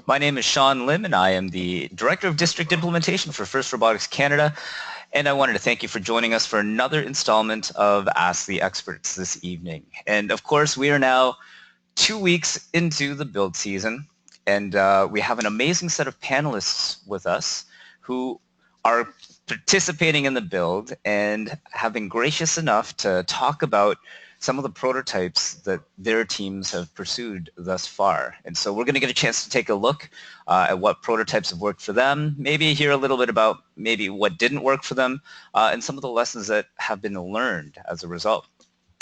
My name is Sean Lim, and I am the Director of District Implementation for First Robotics Canada. And I wanted to thank you for joining us for another installment of Ask the Experts this evening. And of course, we are now 2 weeks into the build season, and we have an amazing set of panelists with us who are participating in the build and have been gracious enough to talk about some of the prototypes that their teams have pursued thus far. And so we're going to get a chance to take a look at what prototypes have worked for them, maybe hear a little bit about maybe what didn't work for them, and some of the lessons that have been learned as a result.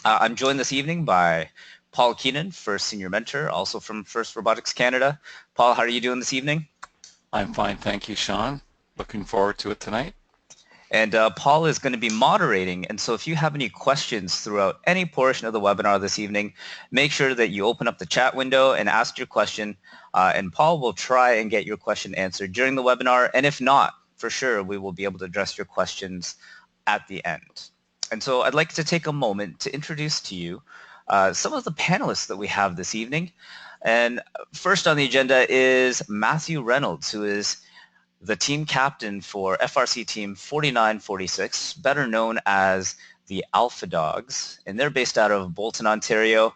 I'm joined this evening by Paul Keenan, First Senior Mentor, also from First Robotics Canada. Paul, how are you doing this evening? I'm fine, thank you, Sean. Looking forward to it tonight. And Paul is going to be moderating, and so if you have any questions throughout any portion of the webinar this evening, make sure that you open up the chat window and ask your question, and Paul will try and get your question answered during the webinar, and if not, for sure, we will be able to address your questions at the end. And so I'd like to take a moment to introduce to you some of the panelists that we have this evening. And first on the agenda is Matthew Reynolds, who is the team captain for FRC Team 4946, better known as the Alpha Dogs, and they're based out of Bolton, Ontario.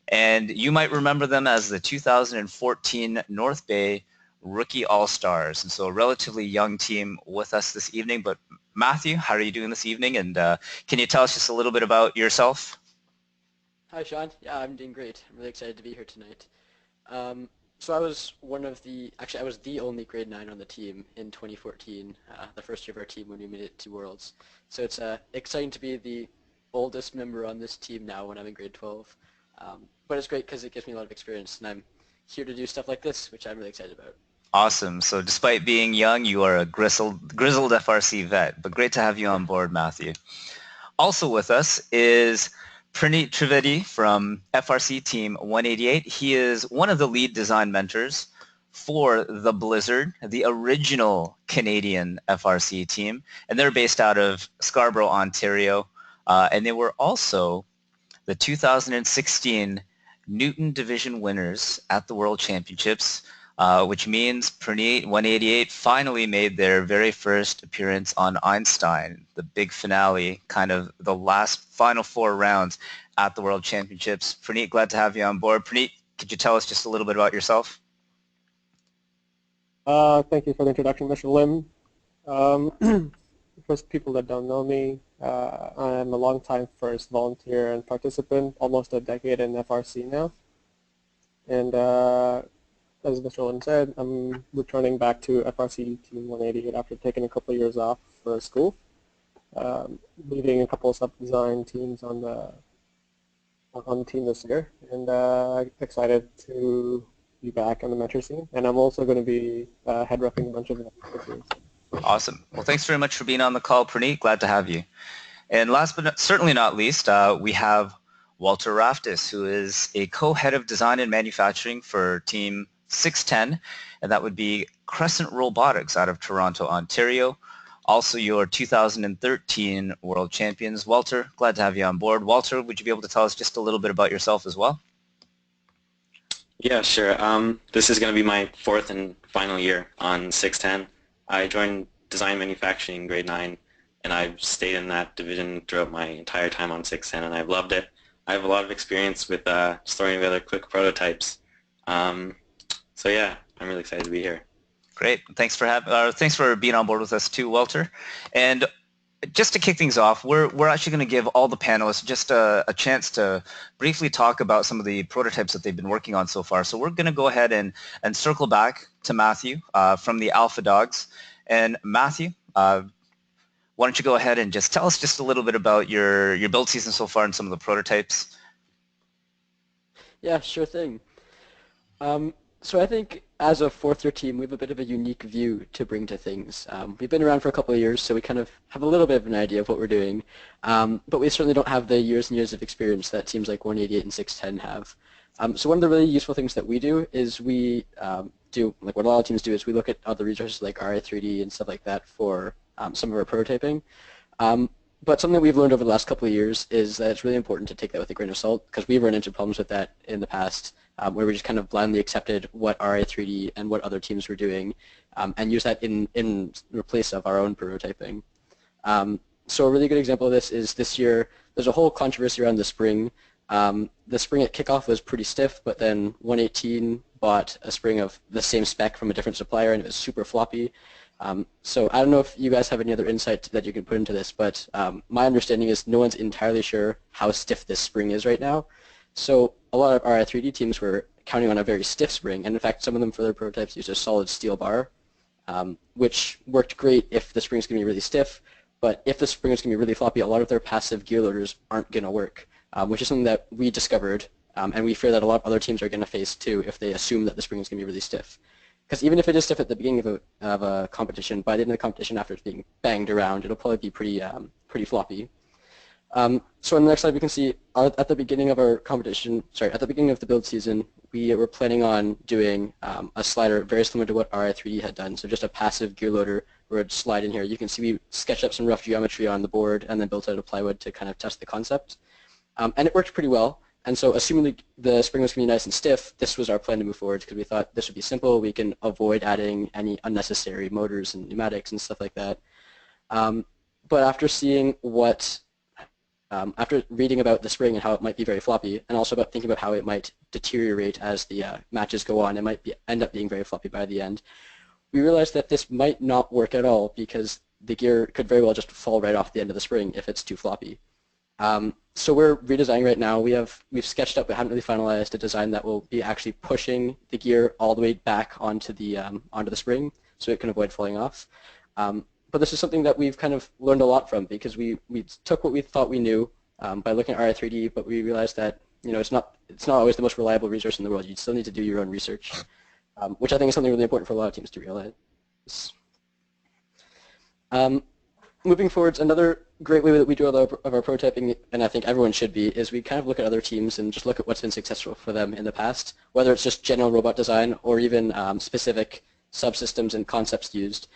And you might remember them as the 2014 North Bay Rookie All-Stars, and so a relatively young team with us this evening. But Matthew, how are you doing this evening? And can you tell us just a little bit about yourself? Hi, Sean. Yeah, I'm doing great. I'm really excited to be here tonight. So I was I was the only grade 9 on the team in 2014, the first year of our team when we made it to Worlds. So it's exciting to be the oldest member on this team now when I'm in grade 12. But it's great because it gives me a lot of experience, and I'm here to do stuff like this, which I'm really excited about. Awesome. So despite being young, you are a grizzled FRC vet, but great to have you on board, Matthew. Also with us is Pranit Trivedi from FRC Team 188. He is one of the lead design mentors for the Blizzard, the original Canadian FRC team, and they're based out of Scarborough, Ontario, and they were also the 2016 Newton Division winners at the World Championships, which means Pranit 188 finally made their very first appearance on Einstein, the big finale, kind of the last final 4 rounds at the World Championships. Pranit, glad to have you on board. Pranit, could you tell us just a little bit about yourself? Thank you for the introduction, Mr. Lim. For people that don't know me, I'm a longtime first volunteer and participant, almost a decade in FRC now. And as Mr. Lim said, I'm returning back to FRC Team 188 after taking a couple of years off for school, leading a couple of sub-design teams on the team this year, and excited to be back on the mentor scene. And I'm also going to be head repping a bunch of teams. Awesome. Well, thanks very much for being on the call, Pranit. Glad to have you. And last but certainly not least, we have Walter Raftus, who is a co-head of design and manufacturing for Team 610, and that would be Crescent Robotics out of Toronto, Ontario. Also your 2013 World Champions. Walter, glad to have you on board. Walter, would you be able to tell us just a little bit about yourself as well? Yeah, sure. This is going to be my 4th and final year on 610. I joined design manufacturing in grade 9, and I've stayed in that division throughout my entire time on 610, and I've loved it. I have a lot of experience with throwing together quick prototypes. So yeah, I'm really excited to be here. Great. Thanks for being on board with us too, Walter. And just to kick things off, we're actually going to give all the panelists just a chance to briefly talk about some of the prototypes that they've been working on so far. So we're going to go ahead and circle back to Matthew from the Alpha Dogs. And Matthew, why don't you go ahead and just tell us just a little bit about your build season so far and some of the prototypes. Yeah, sure thing. So I think as a 4th year team, we have a bit of a unique view to bring to things. We've been around for a couple of years, so we kind of have a little bit of an idea of what we're doing, but we certainly don't have the years and years of experience that teams like 188 and 610 have. So one of the really useful things that we do is we like what a lot of teams do, is we look at other resources like RI3D and stuff like that for some of our prototyping. But something that we've learned over the last couple of years is that it's really important to take that with a grain of salt, because we've run into problems with that in the past where we just kind of blindly accepted what RA3D and what other teams were doing, and use that in place of our own prototyping. So a really good example of this is this year, there's a whole controversy around the spring. The spring at kickoff was pretty stiff, but then 118 bought a spring of the same spec from a different supplier, and it was super floppy. So I don't know if you guys have any other insight that you can put into this, but my understanding is no one's entirely sure how stiff this spring is right now. So a lot of our 3D teams were counting on a very stiff spring, and in fact some of them for their prototypes used a solid steel bar, which worked great if the spring's going to be really stiff, but if the spring is going to be really floppy, a lot of their passive gear loaders aren't going to work, which is something that we discovered, and we fear that a lot of other teams are going to face too if they assume that the spring is going to be really stiff. Because even if it is stiff at the beginning of a competition, by the end of the competition after it's being banged around, it'll probably be pretty floppy. So on the next slide we can see at the beginning of our competition, at the beginning of the build season, we were planning on doing a slider very similar to what RI3D had done, so just a passive gear loader where it would slide in here. You can see we sketched up some rough geometry on the board and then built out of plywood to kind of test the concept. And it worked pretty well. And so assuming the spring was going to be nice and stiff, this was our plan to move forward because we thought this would be simple. We can avoid adding any unnecessary motors and pneumatics and stuff like that. But after seeing after reading about the spring and how it might be very floppy, and also about thinking about how it might deteriorate as the matches go on, it might end up being very floppy by the end, we realized that this might not work at all because the gear could very well just fall right off the end of the spring if it's too floppy. So we're redesigning right now. We've sketched up but haven't really finalized a design that will be actually pushing the gear all the way back onto the spring so it can avoid falling off. But this is something that we've kind of learned a lot from because we took what we thought we knew by looking at RI3D, but we realized that it's not always the most reliable resource in the world. You still need to do your own research, which I think is something really important for a lot of teams to realize. Moving forwards, another great way that we do a lot of our prototyping, and I think everyone should be, is we kind of look at other teams and just look at what's been successful for them in the past, whether it's just general robot design or even specific subsystems and concepts used.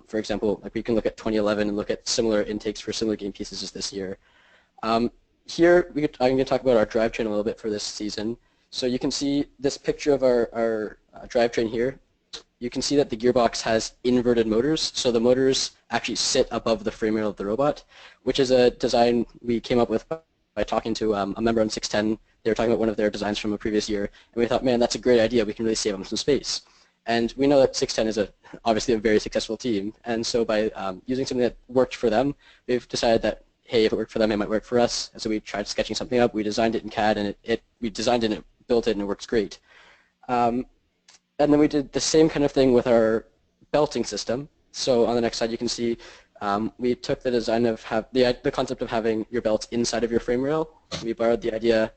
For example, like we can look at 2011 and look at similar intakes for similar game pieces as this year. Here, I'm going to talk about our drivetrain a little bit for this season. So you can see this picture of our drivetrain here. You can see that the gearbox has inverted motors, so the motors actually sit above the frame rail of the robot, which is a design we came up with by talking to a member on 610. They were talking about one of their designs from a previous year, and we thought, man, that's a great idea. We can really save them some space. And we know that 610 is obviously a very successful team, and so by using something that worked for them, we've decided that, hey, if it worked for them, it might work for us. And so we tried sketching something up. We designed it in CAD, and we designed it and built it, and it works great. And then we did the same kind of thing with our belting system. So on the next slide, you can see we took the design of the concept of having your belts inside of your frame rail. We borrowed the idea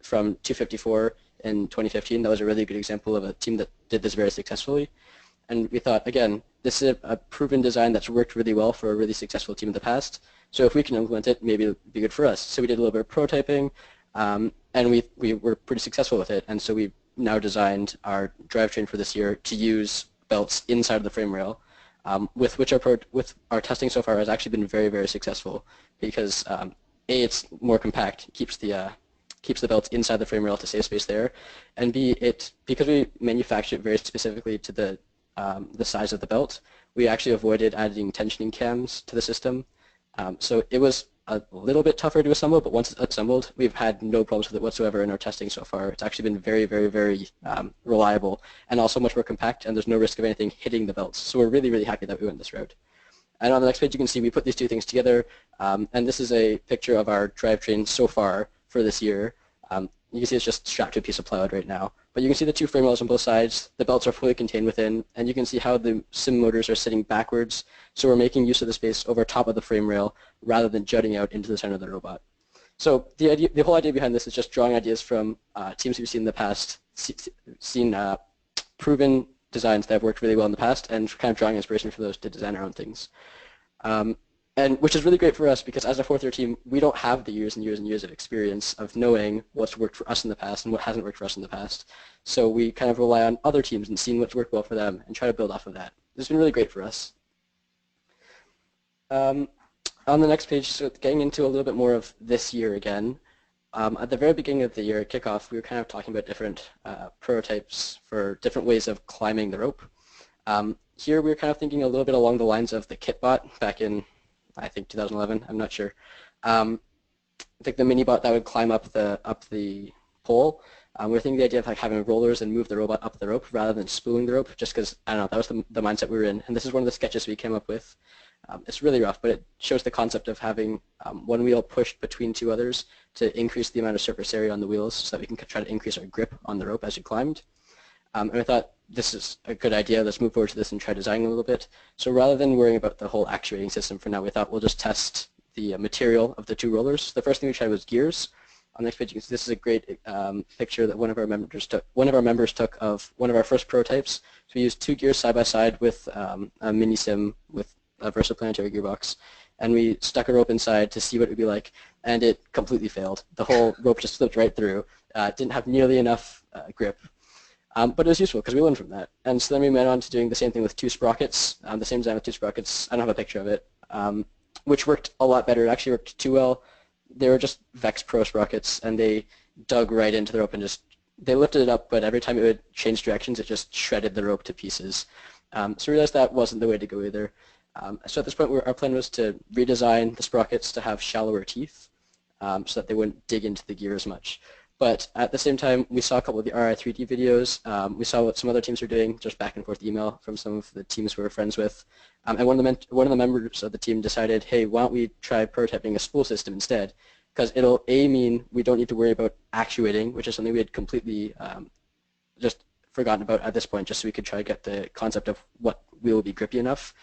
from 254 in 2015. That was a really good example of a team that did this very successfully. And we thought, again, this is a proven design that's worked really well for a really successful team in the past. So if we can implement it, maybe it'll be good for us. So we did a little bit of prototyping, and we were pretty successful with it. And so we now designed our drivetrain for this year to use belts inside of the frame rail, with our testing so far has actually been very, very successful because A, it's more compact, keeps the belts inside the frame rail to save space there, and B, because we manufacture it very specifically to the size of the belt, we actually avoided adding tensioning cams to the system. So it was a little bit tougher to assemble, but once it's assembled, we've had no problems with it whatsoever in our testing so far. It's actually been very, very, very reliable and also much more compact, and there's no risk of anything hitting the belts. So we're really, really happy that we went this route. And on the next page, you can see we put these two things together, and this is a picture of our drivetrain so far for this year. You can see it's just strapped to a piece of plywood right now. But you can see the two frame rails on both sides. The belts are fully contained within, and you can see how the sim motors are sitting backwards. So we're making use of the space over top of the frame rail rather than jutting out into the center of the robot. So the whole idea behind this is just drawing ideas from teams we've seen in the past, seen proven designs that have worked really well in the past, and kind of drawing inspiration from those to design our own things. And which is really great for us because as a fourth-year team, we don't have the years and years and years of experience of knowing what's worked for us in the past and what hasn't worked for us in the past. So we kind of rely on other teams and seeing what's worked well for them and try to build off of that. It's been really great for us. On the next page, so getting into a little bit more of this year again, At the very beginning of the year at kickoff, we were kind of talking about different prototypes for different ways of climbing the rope. Here we were kind of thinking a little bit along the lines of the Kitbot back in, I think, 2011. I'm not sure. I think the mini bot that would climb up the pole. We were thinking the idea of like having rollers and move the robot up the rope rather than spooling the rope, just because, I don't know, that was the mindset we were in. And this is one of the sketches we came up with. It's really rough, but it shows the concept of having one wheel pushed between two others to increase the amount of surface area on the wheels so that we can try to increase our grip on the rope as you climbed. And I thought this is a good idea. Let's move forward to this and try designing a little bit. So rather than worrying about the whole actuating system for now, we thought we'll just test the material of the two rollers. The first thing we tried was gears. On the next page, this is a great picture that one of our members took of one of our first prototypes. So we used two gears side by side with a mini sim with a versaplanetary gearbox, and we stuck a rope inside to see what it would be like, and it completely failed. The whole rope just slipped right through. Didn't have nearly enough grip, but it was useful because we learned from that. And so then we went on to doing the same thing with two sprockets, the same design with two sprockets. I don't have a picture of it, which worked a lot better. It actually worked too well. They were just Vex Pro sprockets, and they dug right into the rope and they lifted it up, but every time it would change directions, it just shredded the rope to pieces. So we realized that wasn't the way to go either. So at this point, our plan was to redesign the sprockets to have shallower teeth so that they wouldn't dig into the gear as much. But at the same time, we saw a couple of the RI3D videos. We saw what some other teams were doing, just back and forth email from some of the teams we were friends with. And one of the members of the team decided, hey, why don't we try prototyping a spool system instead? Because it'll, A, mean we don't need to worry about actuating, which is something we had completely just forgotten about at this point, just so we could try to get the concept of what wheel would be grippy enough.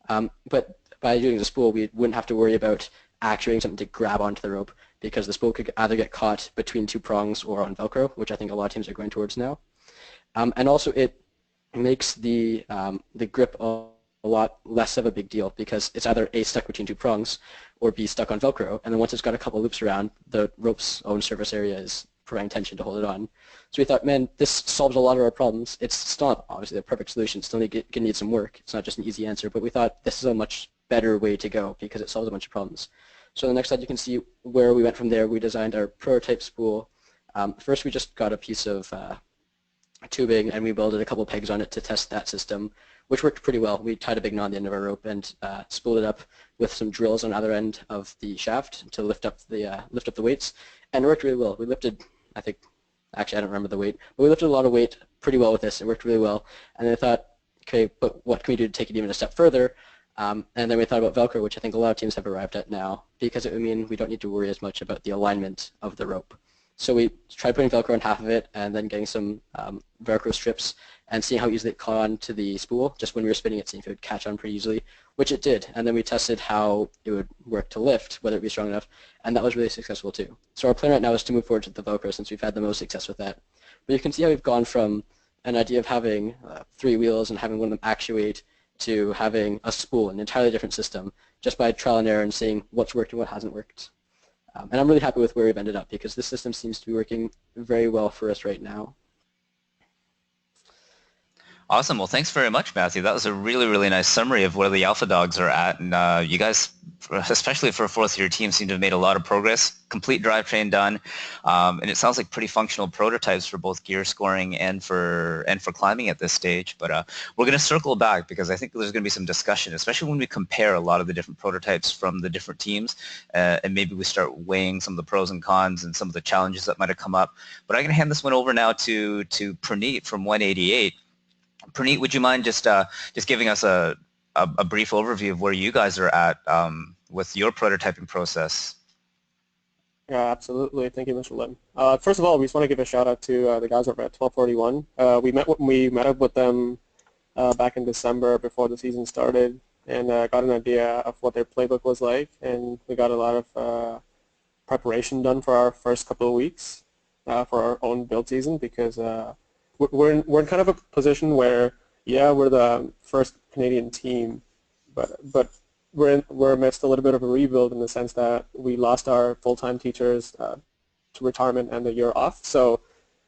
But by doing the spool, we wouldn't have to worry about actuating something to grab onto the rope, because the spool could either get caught between two prongs or on Velcro, which I think a lot of teams are going towards now. And also it makes the grip a lot less of a big deal, because it's either A, stuck between two prongs, or B, stuck on Velcro, and then once it's got a couple loops around, the rope's own surface area is providing tension to hold it on. So we thought, man, this solves a lot of our problems. It's still not obviously the perfect solution. It's still going to need some work. It's not just an easy answer, but we thought this is a much better way to go because it solves a bunch of problems. So on the next slide, you can see where we went from there. We designed our prototype spool. First, we just got a piece of tubing, and we welded a couple pegs on it to test that system, which worked pretty well. We tied a big knot on the end of our rope and spooled it up with some drills on either end of the shaft to lift up the weights, and it worked really well. We lifted, I think, actually I don't remember the weight, but we lifted a lot of weight pretty well with this. It worked really well, and then I thought, okay, but what can we do to take it even a step further? And then we thought about Velcro, which I think a lot of teams have arrived at now, because it would mean we don't need to worry as much about the alignment of the rope. So we tried putting Velcro on half of it and then getting some Velcro strips and seeing how easily it caught on to the spool, just when we were spinning it, seeing if it would catch on pretty easily, which it did. And then we tested how it would work to lift, whether it be strong enough, and that was really successful too. So our plan right now is to move forward to the Velcro, since we've had the most success with that. But you can see how we've gone from an idea of having 3 wheels and having one of them actuate to having a spool, an entirely different system, just by trial and error and seeing what's worked and what hasn't worked. And I'm really happy with where we've ended up, because this system seems to be working very well for us right now. Awesome. Well, thanks very much, Matthew. That was a really, really nice summary of where the Alpha Dogs are at. And you guys, especially for a fourth-year team, seem to have made a lot of progress. Complete drivetrain done. And it sounds like pretty functional prototypes for both gear scoring and for climbing at this stage. But we're going to circle back, because I think there's going to be some discussion, especially when we compare a lot of the different prototypes from the different teams. And maybe we start weighing some of the pros and cons and some of the challenges that might have come up. But I'm going to hand this one over now to Pranit from 188. Pranit, would you mind just giving us a brief overview of where you guys are at with your prototyping process? Yeah, absolutely. Thank you, Mr. Lim. First of all, we just want to give a shout out to the guys over at 1241. We met up with them back in December before the season started, and got an idea of what their playbook was like, and we got a lot of preparation done for our first couple of weeks for our own build season, because we're in kind of a position where, yeah, we're the first Canadian team, but we're amidst a little bit of a rebuild, in the sense that we lost our full-time teachers to retirement and a year off. So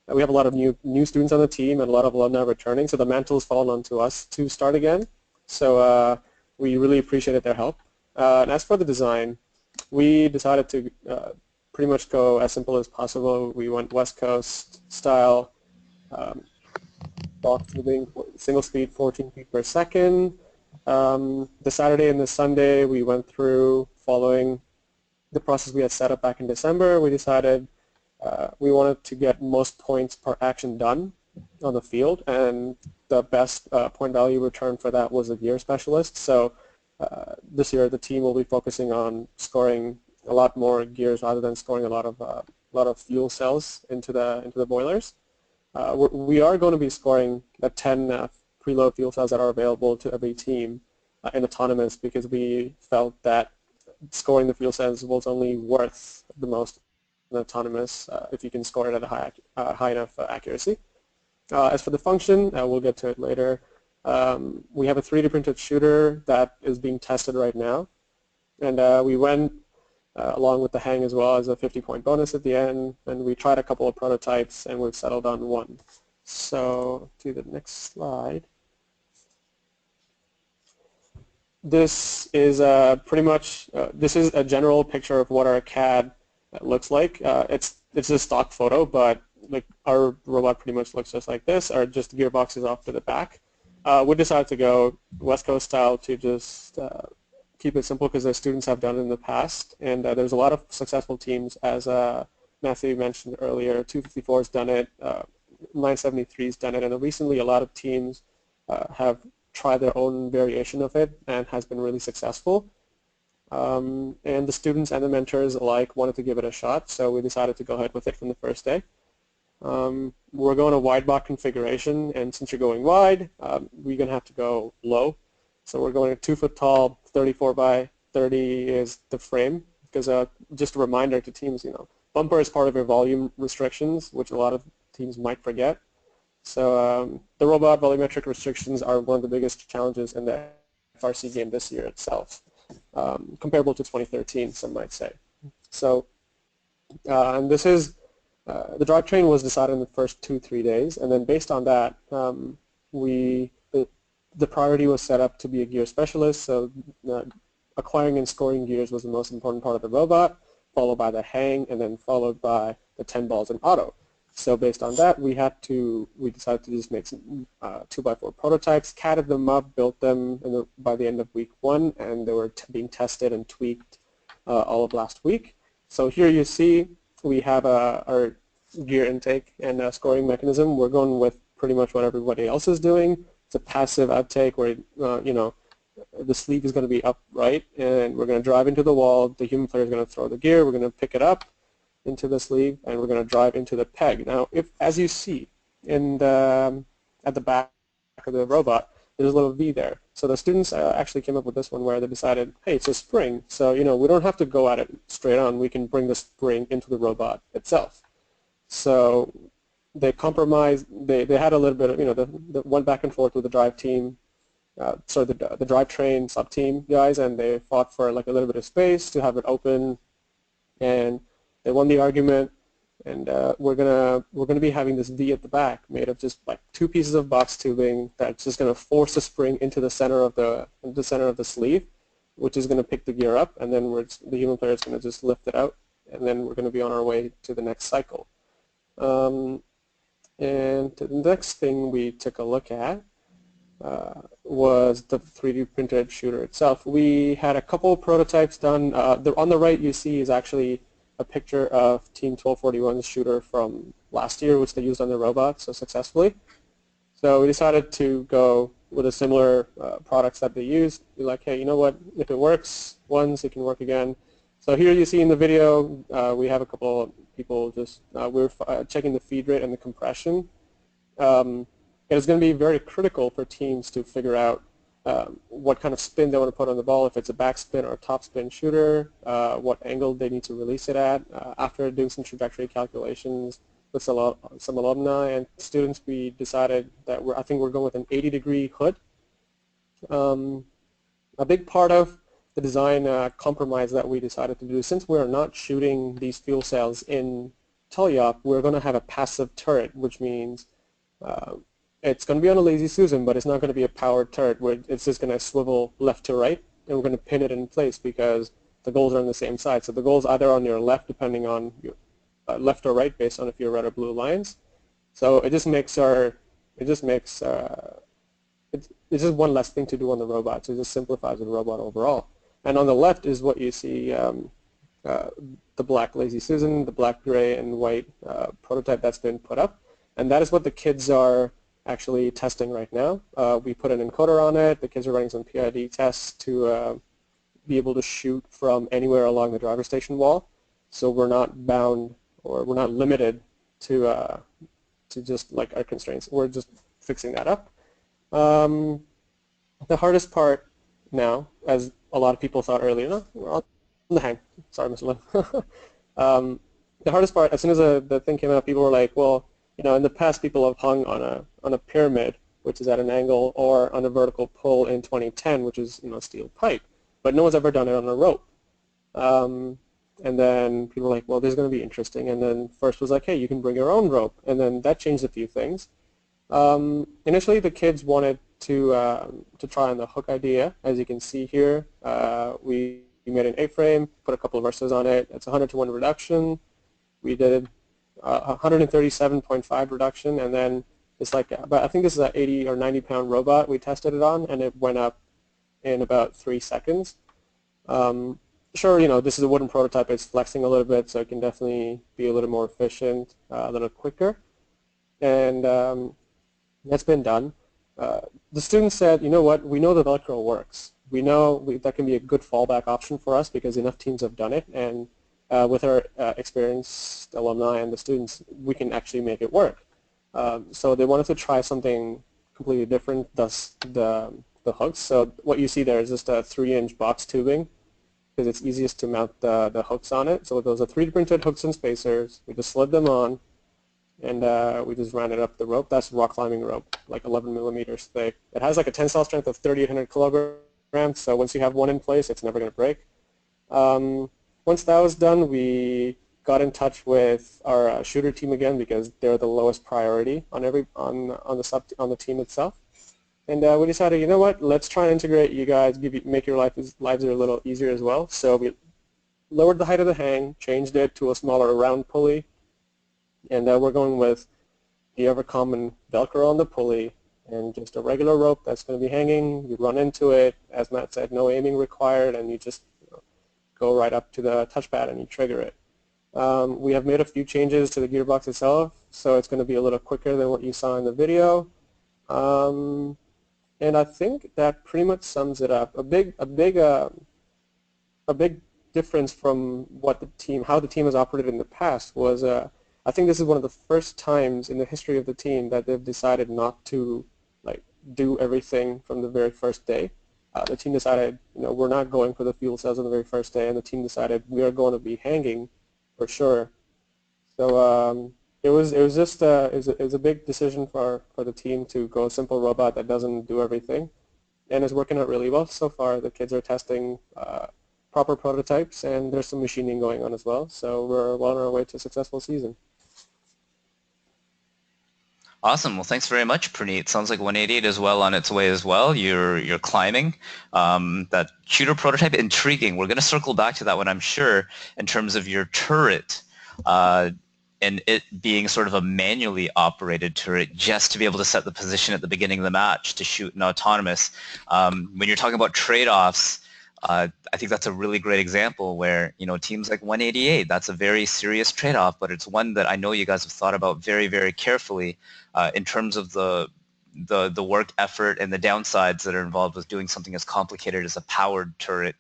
we have a lot of new students on the team and a lot of alumni returning. So the mantle's fallen onto us to start again. So we really appreciated their help. And as for the design, we decided to pretty much go as simple as possible. We went West Coast style, box tubing, single speed, 14 feet per second. The Saturday and the Sunday we went through following the process we had set up back in December. We decided we wanted to get most points per action done on the field, and the best point value return for that was a gear specialist. So this year the team will be focusing on scoring a lot more gears rather than scoring a lot of fuel cells into the boilers. We are going to be scoring the 10 preload fuel cells that are available to every team in autonomous, because we felt that scoring the fuel cells was only worth the most in autonomous if you can score it at a high enough accuracy. As for the function, we'll get to it later. We have a 3D printed shooter that is being tested right now, and we went along with the hang as well as a 50-point bonus at the end, and we tried a couple of prototypes and we've settled on one. So to the next slide. This is pretty much this is a general picture of what our CAD looks like. It's a stock photo, but like our robot pretty much looks just like this, or just gearboxes off to the back. We decided to go West Coast style to just keep it simple, because the students have done it in the past, and there's a lot of successful teams, as Matthew mentioned earlier. 254's done it, 973's done it, and recently a lot of teams have tried their own variation of it and has been really successful. And the students and the mentors alike wanted to give it a shot, so we decided to go ahead with it from the first day. We're going a wide box configuration, and since you're going wide, we're going to have to go low. So we're going 2 foot tall, 34 by 30 is the frame, because just a reminder to teams, bumper is part of your volume restrictions, which a lot of teams might forget. So the robot volumetric restrictions are one of the biggest challenges in the FRC game this year itself, comparable to 2013, some might say. So, and this is, the drivetrain was decided in the first 2-3 days, and then based on that, the priority was set up to be a gear specialist, so acquiring and scoring gears was the most important part of the robot, followed by the hang, and then followed by the 10 balls in auto. So based on that, we decided to just make some 2x4 prototypes, CAD'd them up, built them by the end of week 1, and they were being tested and tweaked all of last week. So here you see we have our gear intake and scoring mechanism. We're going with pretty much what everybody else is doing. It's a passive outtake where the sleeve is going to be upright, and we're going to drive into the wall. The human player is going to throw the gear. We're going to pick it up into the sleeve, and we're going to drive into the peg. Now, as you see at the back of the robot, there's a little V there. So the students actually came up with this one where they decided, hey, it's a spring, so we don't have to go at it straight on. We can bring the spring into the robot itself. So they compromised. They had a little bit of the went back and forth with the drive team, the drivetrain sub team guys, and they fought for like a little bit of space to have it open, and they won the argument. And we're gonna be having this V at the back made of just like 2 pieces of box tubing that's just gonna force the spring into the center of the sleeve, which is gonna pick the gear up, and then the human player is gonna just lift it out, and then we're gonna be on our way to the next cycle. And the next thing we took a look at was the 3D printed shooter itself. We had a couple of prototypes done. On the right you see is actually a picture of Team 1241's shooter from last year, which they used on the robot so successfully. So we decided to go with a similar products that they used. Be like, hey, you know what? If it works once, it can work again. So here you see in the video, we have a couple of people just, we're checking the feed rate and the compression. It is going to be very critical for teams to figure out what kind of spin they want to put on the ball, if it's a backspin or a topspin shooter, what angle they need to release it at. After doing some trajectory calculations with some alumni and students, we decided that I think we're going with an 80-degree hood. A big part of the design compromise that we decided to do, since we're not shooting these fuel cells in Telyop, we're going to have a passive turret, which means it's going to be on a lazy Susan, but it's not going to be a powered turret where it's just going to swivel left to right, and we're going to pin it in place, because the goals are on the same side. So the goal's either on your left, depending on your left or right, based on if you're red or blue lines. So it just makes it's just one less thing to do on the robot. So it just simplifies the robot overall. And on the left is what you see, the black Lazy Susan, the black, gray, and white prototype that's been put up. And that is what the kids are actually testing right now. We put an encoder on it. The kids are running some PID tests to be able to shoot from anywhere along the driver station wall. So we're not bound, or we're not limited to just like our constraints. We're just fixing that up. The hardest part now, as a lot of people thought earlier, no, we're on the hang. Sorry, Mr. Lin. The hardest part, as soon as the thing came out, people were like, well, you know, in the past people have hung on a pyramid, which is at an angle, or on a vertical pull in 2010, which is, you know, steel pipe, but no one's ever done it on a rope. And then people were like, well, this is going to be interesting. And then first was like, hey, you can bring your own rope. And then that changed a few things. Initially, the kids wanted to try on the hook idea. As you can see here, we made an A-frame, put a couple of verses on it. It's 100 to 1 reduction. We did 137.5 reduction, and then it's like, I think this is an 80 or 90 pound robot we tested it on, and it went up in about 3 seconds. Sure, you know, this is a wooden prototype. It's flexing a little bit, so it can definitely be a little more efficient, a little quicker. And that's been done. The students said, you know what, we know the Velcro works. We know that can be a good fallback option for us because enough teams have done it, and with our experienced alumni and the students, we can actually make it work. So they wanted to try something completely different, thus the hooks. So what you see there is just a 3-inch box tubing, because it's easiest to mount the hooks on it. So those are 3D printed hooks and spacers. We just slid them on, and we just ran it up the rope. That's rock climbing rope, like 11 millimeters thick. It has like a tensile strength of 3,800 kilograms, so once you have one in place, it's never going to break. Once that was done, we got in touch with our shooter team again because they're the lowest priority on the team itself. And we decided, you know what, let's try and integrate you guys, make your lives a little easier as well. So we lowered the height of the hang, changed it to a smaller round pulley, and we're going with the ever common Velcro on the pulley and just a regular rope that's going to be hanging. You run into it, as Matt said, no aiming required, and you just go right up to the touchpad and you trigger it. We have made a few changes to the gearbox itself, so it's going to be a little quicker than what you saw in the video. And I think that pretty much sums it up. A big difference from how the team has operated in the past was, I think this is one of the first times in the history of the team that they've decided not to do everything from the very first day. The team decided, you know, we're not going for the fuel cells on the very first day, and the team decided we are going to be hanging for sure. So it was a big decision for the team to go a simple robot that doesn't do everything, and it's working out really well so far. The kids are testing proper prototypes, and there's some machining going on as well. So we're well on our way to a successful season. Awesome. Well, thanks very much, Pranit. Sounds like 188 is well on its way as well. You're climbing. That shooter prototype, intriguing. We're going to circle back to that one, I'm sure, in terms of your turret and it being sort of a manually operated turret just to be able to set the position at the beginning of the match to shoot an autonomous. When you're talking about trade-offs, I think that's a really great example where, you know, teams like 188, that's a very serious trade-off, but it's one that I know you guys have thought about very, very carefully in terms of the work effort and the downsides that are involved with doing something as complicated as a powered turret,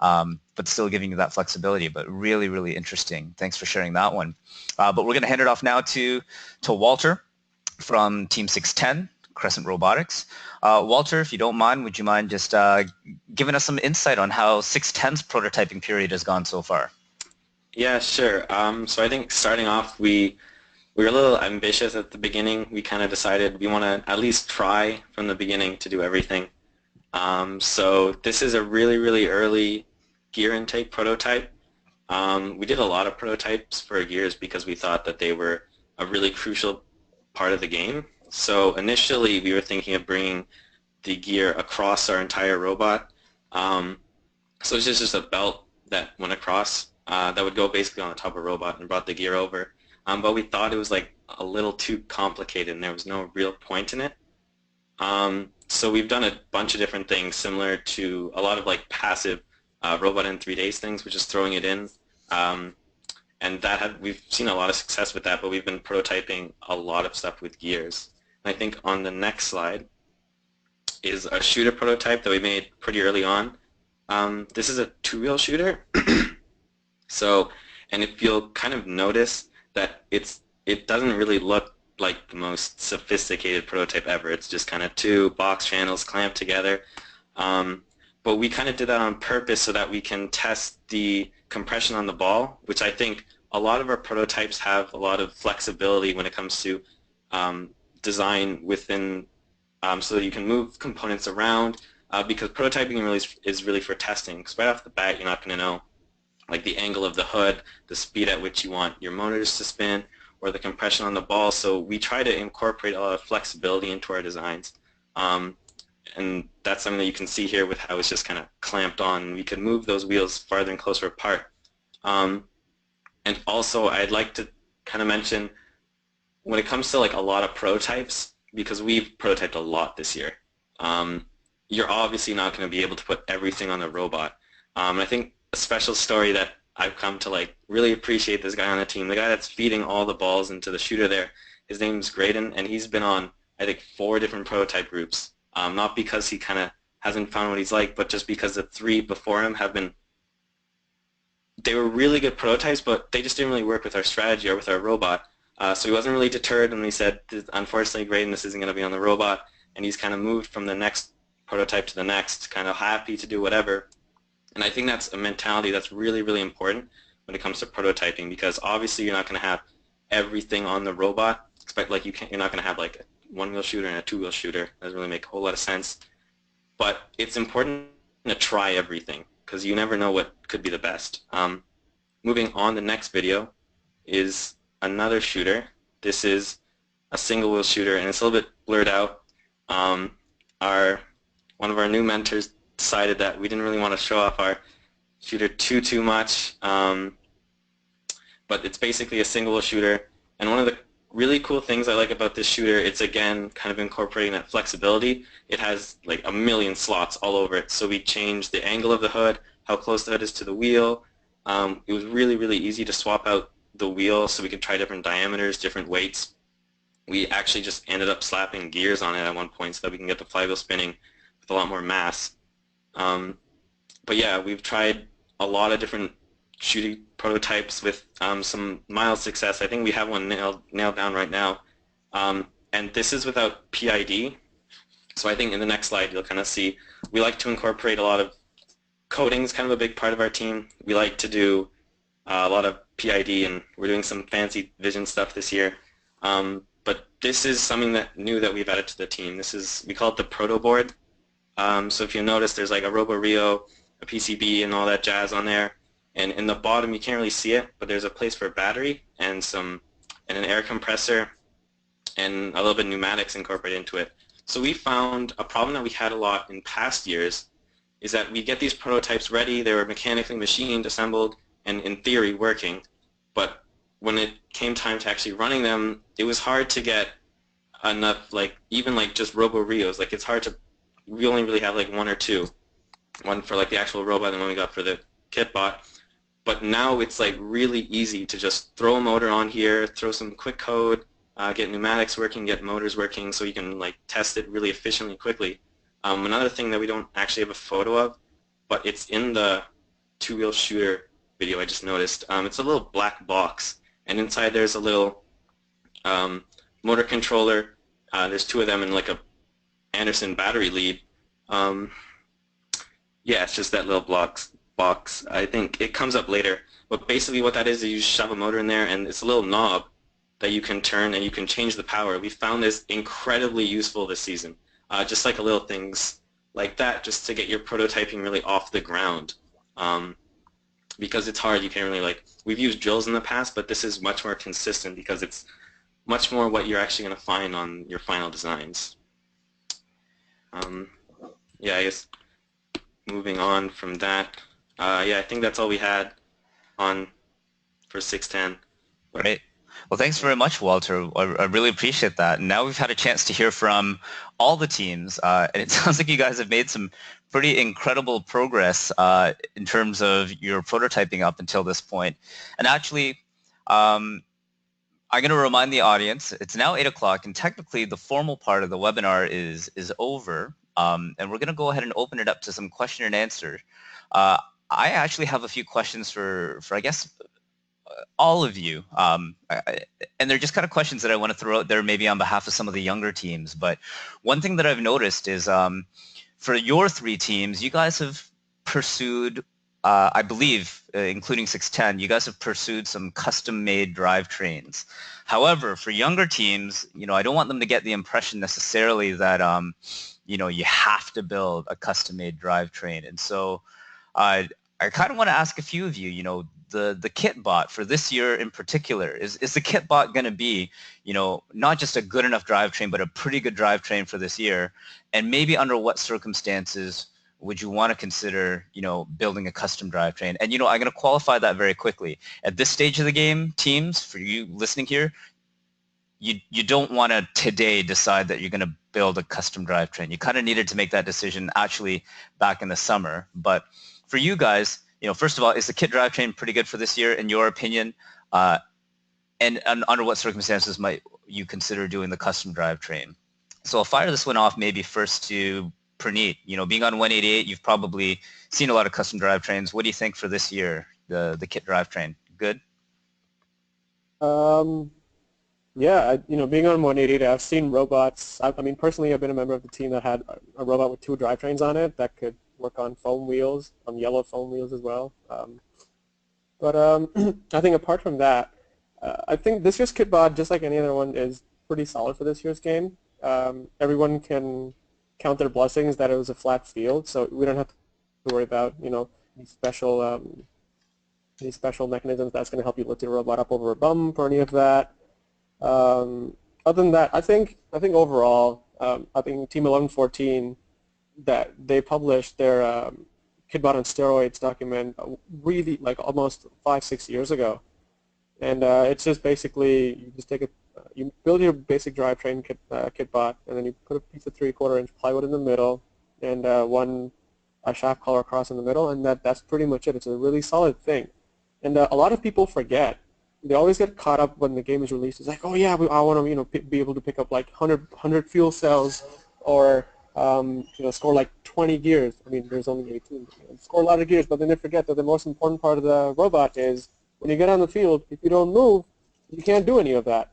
but still giving you that flexibility. But really, really interesting. Thanks for sharing that one. But we're going to hand it off now to Walter from Team 610. Crescent Robotics. Walter, if you don't mind, would you mind just giving us some insight on how 610's prototyping period has gone so far? Yeah, sure. So I think starting off, we were a little ambitious at the beginning. We kind of decided we want to at least try from the beginning to do everything. So this is a really, really early gear intake prototype. We did a lot of prototypes for gears because we thought that they were a really crucial part of the game. So initially we were thinking of bringing the gear across our entire robot. So it's just a belt that went across that would go basically on the top of a robot and brought the gear over. But we thought it was like a little too complicated and there was no real point in it. So we've done a bunch of different things similar to a lot of like passive robot in 3 days things, which is throwing it in. And we've seen a lot of success with that, but we've been prototyping a lot of stuff with gears. And I think on the next slide is a shooter prototype that we made pretty early on. This is a two-wheel shooter. So, and if you'll kind of notice that it doesn't really look like the most sophisticated prototype ever. It's just kind of two box channels clamped together. But we kind of did that on purpose so that we can test the compression on the ball, which I think a lot of our prototypes have a lot of flexibility when it comes to design within, so that you can move components around, because prototyping really is really for testing. Because right off the bat, you're not going to know like the angle of the hood, the speed at which you want your motors to spin, or the compression on the ball. So we try to incorporate a lot of flexibility into our designs. And that's something that you can see here with how it's just kind of clamped on. We could move those wheels farther and closer apart. And also I'd like to kind of mention when it comes to like a lot of prototypes, because we've prototyped a lot this year, you're obviously not going to be able to put everything on the robot. I think a special story that I've come to like really appreciate this guy on the team, the guy that's feeding all the balls into the shooter there, his name's Graydon, and he's been on I think 4 different prototype groups. Not because he kind of hasn't found what he's like, but just because the 3 before him have been, they were really good prototypes, but they just didn't really work with our strategy or with our robot. So he wasn't really deterred when he said, unfortunately, Graydon, this isn't going to be on the robot, and he's kind of moved from the next prototype to the next, kind of happy to do whatever. And I think that's a mentality that's really, really important when it comes to prototyping, because obviously you're not going to have everything on the robot. Expect like you're not going to have like a 1-wheel shooter and a 2-wheel shooter. That doesn't really make a whole lot of sense. But it's important to try everything because you never know what could be the best. Moving on, the next video is another shooter. This is a single-wheel shooter, and it's a little bit blurred out. One of our new mentors decided that we didn't really want to show off our shooter too much, but it's basically a single-wheel shooter. And one of the really cool things I like about this shooter, it's again kind of incorporating that flexibility. It has like a million slots all over it, so we changed the angle of the hood, how close the hood is to the wheel. It was really, really easy to swap out the wheel so we could try different diameters, different weights. We actually just ended up slapping gears on it at one point so that we can get the flywheel spinning with a lot more mass. But yeah, we've tried a lot of different shooting prototypes with some mild success. I think we have one nailed down right now. And this is without PID. So I think in the next slide you'll kind of see we like to incorporate a lot of coding is kind of a big part of our team. We like to do a lot of PID, and we're doing some fancy vision stuff this year. But this is something new that we've added to the team. We call it the proto board. So if you notice, there's like a Robo Rio, a PCB, and all that jazz on there. And in the bottom, you can't really see it, but there's a place for a battery and an air compressor and a little bit of pneumatics incorporated into it. So we found a problem that we had a lot in past years is that we get these prototypes ready, they were mechanically machined, assembled, and in theory working. But when it came time to actually running them, it was hard to get enough, like even like just Robo Rios. Like it's hard to, we only really have like 1 or 2. One for like the actual robot and one we got for the kit bot. But now it's like really easy to just throw a motor on here, throw some quick code, get pneumatics working, get motors working, so you can like test it really efficiently, quickly. Another thing that we don't actually have a photo of, but it's in the 2-wheel shooter video I just noticed. It's a little black box, and inside there's a little motor controller. There's 2 of them and like a Anderson battery lead. Yeah, it's just that little box. I think it comes up later. But basically what that is you shove a motor in there, and it's a little knob that you can turn and you can change the power. We found this incredibly useful this season. Just like little things like that, just to get your prototyping really off the ground. Because it's hard, you can't really like, we've used drills in the past, but this is much more consistent because it's much more what you're actually going to find on your final designs. Yeah, I guess moving on from that, Yeah, I think that's all we had on for 610. Great. Well, thanks very much, Walter. I really appreciate that. And now we've had a chance to hear from all the teams, and it sounds like you guys have made some pretty incredible progress in terms of your prototyping up until this point. And actually, I'm going to remind the audience, it's now 8 o'clock, and technically the formal part of the webinar is over, and we're going to go ahead and open it up to some question and answer. I actually have a few questions for I guess, all of you, and they're just kind of questions that I want to throw out there maybe on behalf of some of the younger teams. But one thing that I've noticed is for your three teams, you guys have pursued, I believe, including 610, you guys have pursued some custom-made drivetrains. However, for younger teams, I don't want them to get the impression necessarily that, you have to build a custom-made drivetrain. And so I kind of want to ask a few of you, the kit bot for this year in particular, is the kit bot going to be, not just a good enough drivetrain, but a pretty good drivetrain for this year? And maybe under what circumstances would you want to consider, building a custom drivetrain? And, I'm going to qualify that very quickly. At this stage of the game, teams, for you listening here, you don't want to today decide that you're going to build a custom drivetrain. You kind of needed to make that decision actually back in the summer. But for you guys, first of all, is the kit drivetrain pretty good for this year in your opinion? And under what circumstances might you consider doing the custom drivetrain? So I'll fire this one off maybe first to Pranit. Being on 188, you've probably seen a lot of custom drivetrains. What do you think for this year, the kit drivetrain? Good? Yeah, being on 188, I've seen robots. I mean, personally, I've been a member of the team that had a robot with 2 drivetrains on it that could work on foam wheels, on yellow foam wheels as well. But I think apart from that, I think this year's kitbot, just like any other one, is pretty solid for this year's game. Everyone can count their blessings that it was a flat field, so we don't have to worry about these special mechanisms that's going to help you lift your robot up over a bump or any of that. Other than that, I think overall, I think Team 1114, that they published their Kitbot on Steroids document really like almost 5-6 years ago, and it's just basically you just you build your basic drivetrain kitbot, and then you put a piece of 3/4 inch plywood in the middle and one shaft collar across in the middle, and that's pretty much it. It's a really solid thing, and a lot of people forget. They always get caught up when the game is released. It's like, oh yeah, I want to be able to pick up like 100 fuel cells, or score like 20 gears. I mean, there's only 18. Score a lot of gears, but then they forget that the most important part of the robot is when you get on the field, if you don't move, you can't do any of that.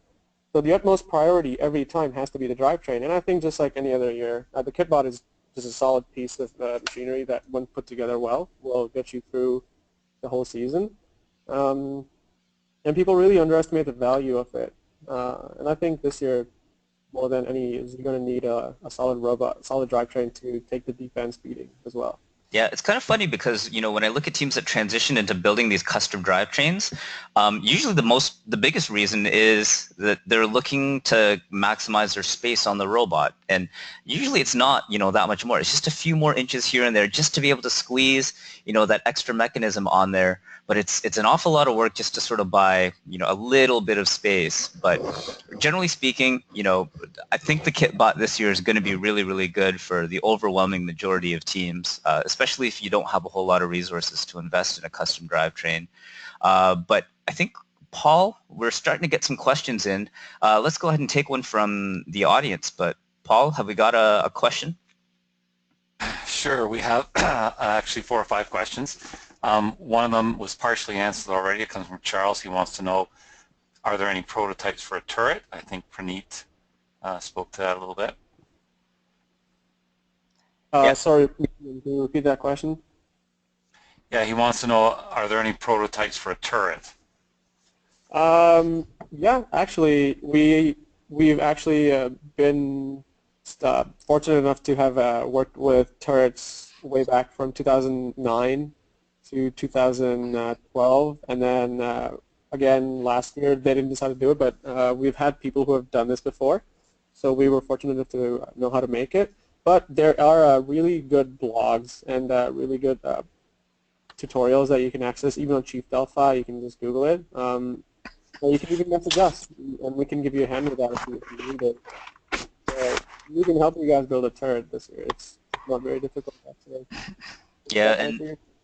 So the utmost priority every time has to be the drivetrain. And I think just like any other year, the kitbot is just a solid piece of machinery that, when put together well, will get you through the whole season. And people really underestimate the value of it. And I think this year, more than any, is you're going to need a solid robot, solid drivetrain to take the defense beating as well. Yeah, it's kind of funny because, when I look at teams that transition into building these custom drivetrains, usually the biggest reason is that they're looking to maximize their space on the robot. And usually it's not, that much more. It's just a few more inches here and there just to be able to squeeze, that extra mechanism on there. But it's an awful lot of work just to sort of buy, a little bit of space. But generally speaking, I think the kitbot this year is going to be really, really good for the overwhelming majority of teams, especially if you don't have a whole lot of resources to invest in a custom drivetrain. But I think, Paul, we're starting to get some questions in. Let's go ahead and take one from the audience. But Paul, have we got a question? Sure, we have actually 4 or 5 questions. One of them was partially answered already. It comes from Charles. He wants to know, are there any prototypes for a turret? I think Pranit spoke to that a little bit. Yeah. Sorry, can you repeat that question? Yeah, he wants to know, are there any prototypes for a turret? Yeah, actually, we've actually been fortunate enough to have worked with turrets way back from 2009 to 2012, and then again last year they didn't decide to do it, but we've had people who have done this before, so we were fortunate enough to know how to make it. But there are really good blogs and really good tutorials that you can access, even on Chief Delphi. You can just Google it. Or you can even message us, and we can give you a hand with that if you need it. We can help you guys build a turret this year. It's not very difficult, actually. Yeah,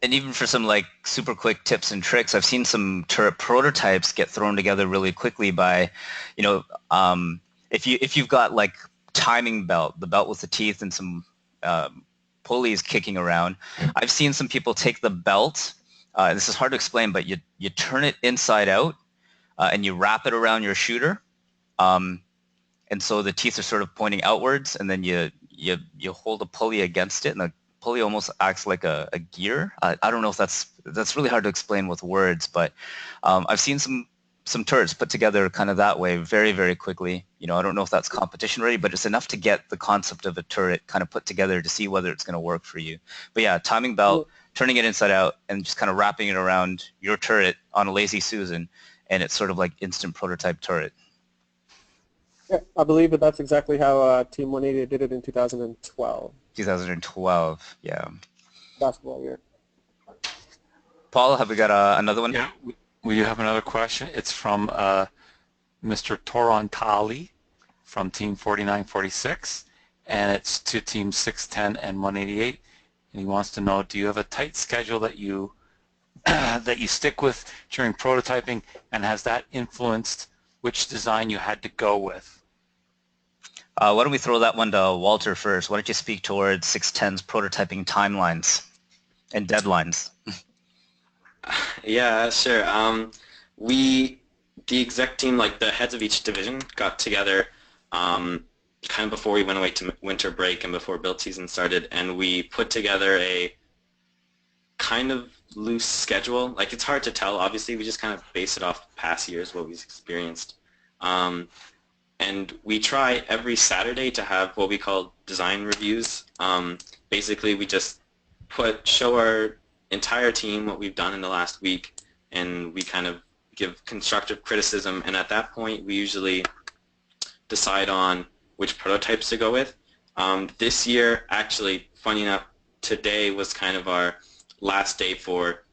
and even for some like super quick tips and tricks, I've seen some turret prototypes get thrown together really quickly by, if you've got like timing belt, the belt with the teeth and some pulleys kicking around. I've seen some people take the belt. This is hard to explain, but you turn it inside out and you wrap it around your shooter, and so the teeth are sort of pointing outwards, and then you hold a pulley against it, and the pulley almost acts like a gear. I don't know if that's really hard to explain with words, but I've seen some turrets put together kind of that way very, very quickly. I don't know if that's competition ready, but it's enough to get the concept of a turret kind of put together to see whether it's going to work for you. But yeah, timing belt, turning it inside out, and just kind of wrapping it around your turret on a Lazy Susan, and it's sort of like instant prototype turret. Yeah, I believe that's exactly how Team 188 did it in 2012. 2012, yeah. Basketball year. Paul, have we got another one? Yeah, we have another question. It's from Mr. Torontali from Team 4946, and it's to Team 610 and 188. And he wants to know, do you have a tight schedule that you that you stick with during prototyping, and has that influenced which design you had to go with? Why don't we throw that one to Walter first? Why don't you speak towards 610's prototyping timelines and deadlines? Yeah, sure. The exec team, like the heads of each division, got together kind of before we went away to winter break and before build season started, and we put together a kind of loose schedule. Like, it's hard to tell, obviously. We just kind of base it off past years, what we've experienced. And we try every Saturday to have what we call design reviews. Basically, we just show our entire team what we've done in the last week, and we kind of give constructive criticism, and at that point we usually decide on which prototypes to go with. This year, actually, funny enough, today was kind of our last day for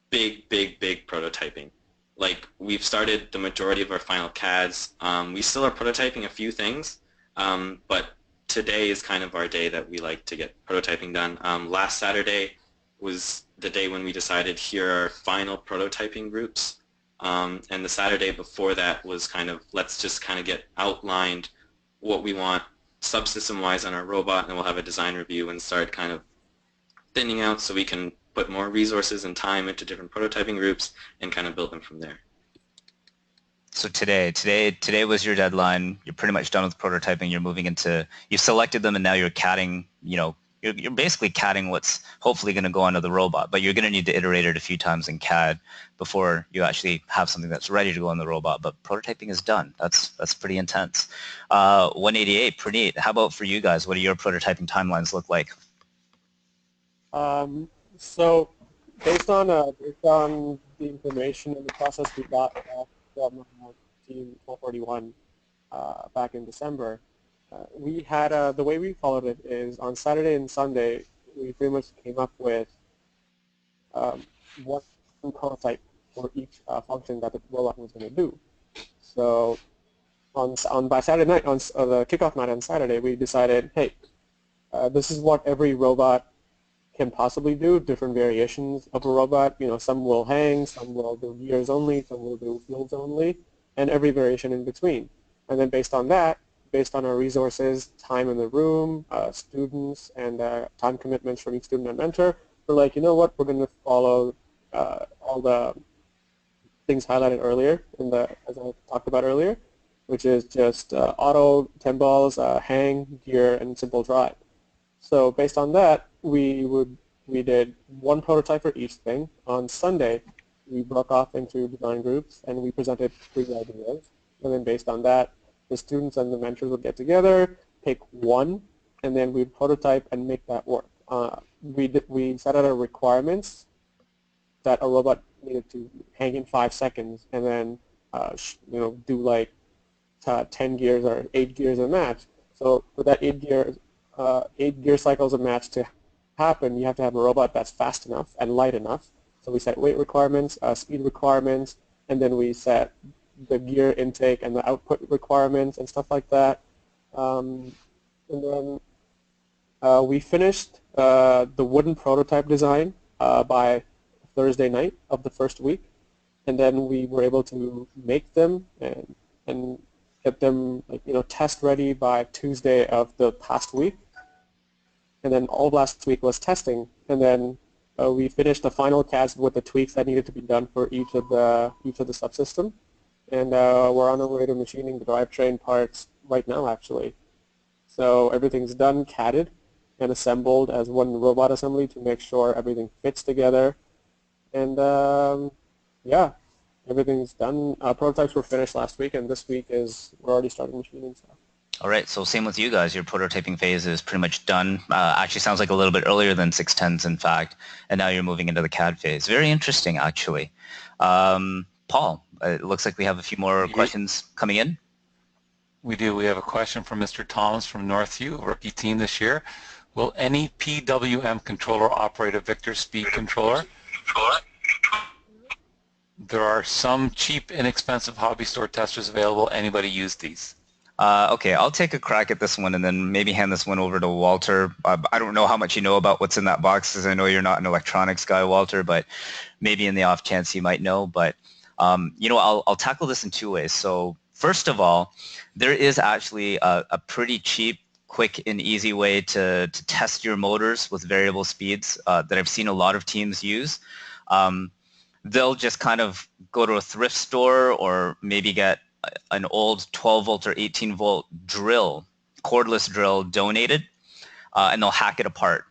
big prototyping. Like, we've started the majority of our final CADs. We still are prototyping a few things, but today is kind of our day that we like to get prototyping done. Last Saturday was the day when we decided here are final prototyping groups, and the Saturday before that was kind of, let's just kind of get outlined what we want subsystem-wise on our robot, and we'll have a design review and start kind of thinning out so we can put more resources and time into different prototyping groups and kind of build them from there. So today was your deadline. You're pretty much done with prototyping. You're moving into, you've selected them, and now you're CADing, you're basically CADing what's hopefully going to go onto the robot, but you're going to need to iterate it a few times in CAD before you actually have something that's ready to go on the robot. But prototyping is done. That's pretty intense. 188, Pranit, how about for you guys? What do your prototyping timelines look like? So based on the information and the process we got from Team 441 back in December, we had the way we followed it is on Saturday and Sunday we pretty much came up with one prototype for each function that the robot was going to do. So by Saturday night, on the kickoff night on Saturday, we decided, hey, this is what every robot can possibly do, different variations of a robot. Some will hang, some will do gears only, some will do fields only, and every variation in between. And then based on that, based on our resources, time in the room, students, and time commitments from each student and mentor, we're like, you know what, we're going to follow all the things highlighted earlier, as I talked about earlier, which is just auto, 10 balls, hang, gear, and simple drive. So based on that, we did one prototype for each thing. On Sunday, we broke off into design groups, and we presented 3 ideas. And then based on that, the students and the mentors would get together, pick one, and then we'd prototype and make that work. We set out our requirements that a robot needed to hang in 5 seconds, and then do like 10 gears or 8 gears a match. So for that 8 gear cycles a match to happen, you have to have a robot that's fast enough and light enough. So we set weight requirements, speed requirements, and then we set the gear intake and the output requirements and stuff like that. And then we finished the wooden prototype design by Thursday night of the first week, and then we were able to make them and get them test ready by Tuesday of the past week. And then all of last week was testing, and then we finished the final cast with the tweaks that needed to be done for each of the subsystem, and we're on our way to machining the drivetrain parts right now, actually. So everything's done, CAD'ed, and assembled as one robot assembly to make sure everything fits together. And yeah, everything's done. Prototypes were finished last week, and this week we're already starting machining stuff. All right, so same with you guys. Your prototyping phase is pretty much done. Actually sounds like a little bit earlier than 610s, in fact, and now you're moving into the CAD phase. Very interesting, actually. Paul, it looks like we have a few more questions coming in. We do. We have a question from Mr. Thomas from Northview, rookie team this year. Will any PWM controller operate a Victor speed controller? There are some cheap, inexpensive hobby store testers available. Anybody use these? Okay, I'll take a crack at this one and then maybe hand this one over to Walter. I don't know how much you know about what's in that box, because I know you're not an electronics guy, Walter, but maybe in the off chance you might know. But I'll tackle this in two ways. So first of all, there is actually a pretty cheap, quick, and easy way to test your motors with variable speeds that I've seen a lot of teams use. They'll just kind of go to a thrift store or maybe get an old 12 volt or 18 volt drill, cordless drill donated, and they'll hack it apart.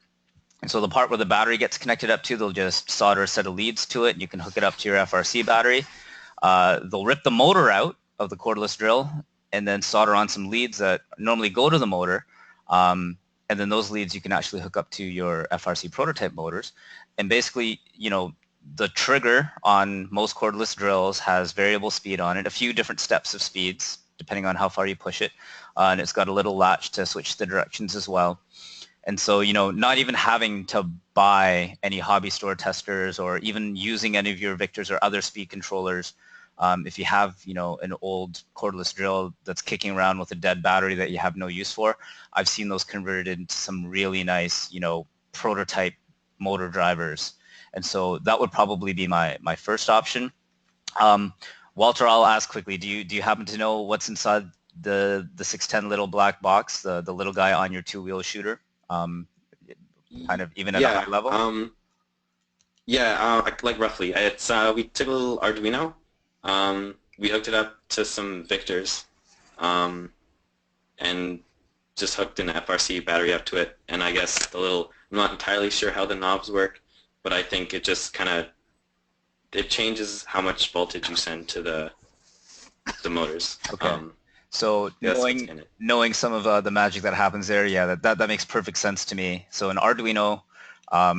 And so the part where the battery gets connected up to, they'll just solder a set of leads to it, and you can hook it up to your FRC battery. They'll rip the motor out of the cordless drill and then solder on some leads that normally go to the motor. And then those leads you can actually hook up to your FRC prototype motors. And basically, the trigger on most cordless drills has variable speed on it, a few different steps of speeds, depending on how far you push it. And it's got a little latch to switch the directions as well. And so, not even having to buy any hobby store testers or even using any of your Victors or other speed controllers, if you have, an old cordless drill that's kicking around with a dead battery that you have no use for, I've seen those converted into some really nice, prototype motor drivers. And so that would probably be my first option. Walter, I'll ask quickly, do you happen to know what's inside the 610 little black box, the little guy on your two-wheel shooter? Kind of even at a high level? Like roughly. It's we took a little Arduino. We hooked it up to some Victors, and just hooked an FRC battery up to it. And I guess I'm not entirely sure how the knobs work, but I think it just it changes how much voltage you send to the motors. Okay. So knowing some of the magic that happens there, yeah, that makes perfect sense to me. So an Arduino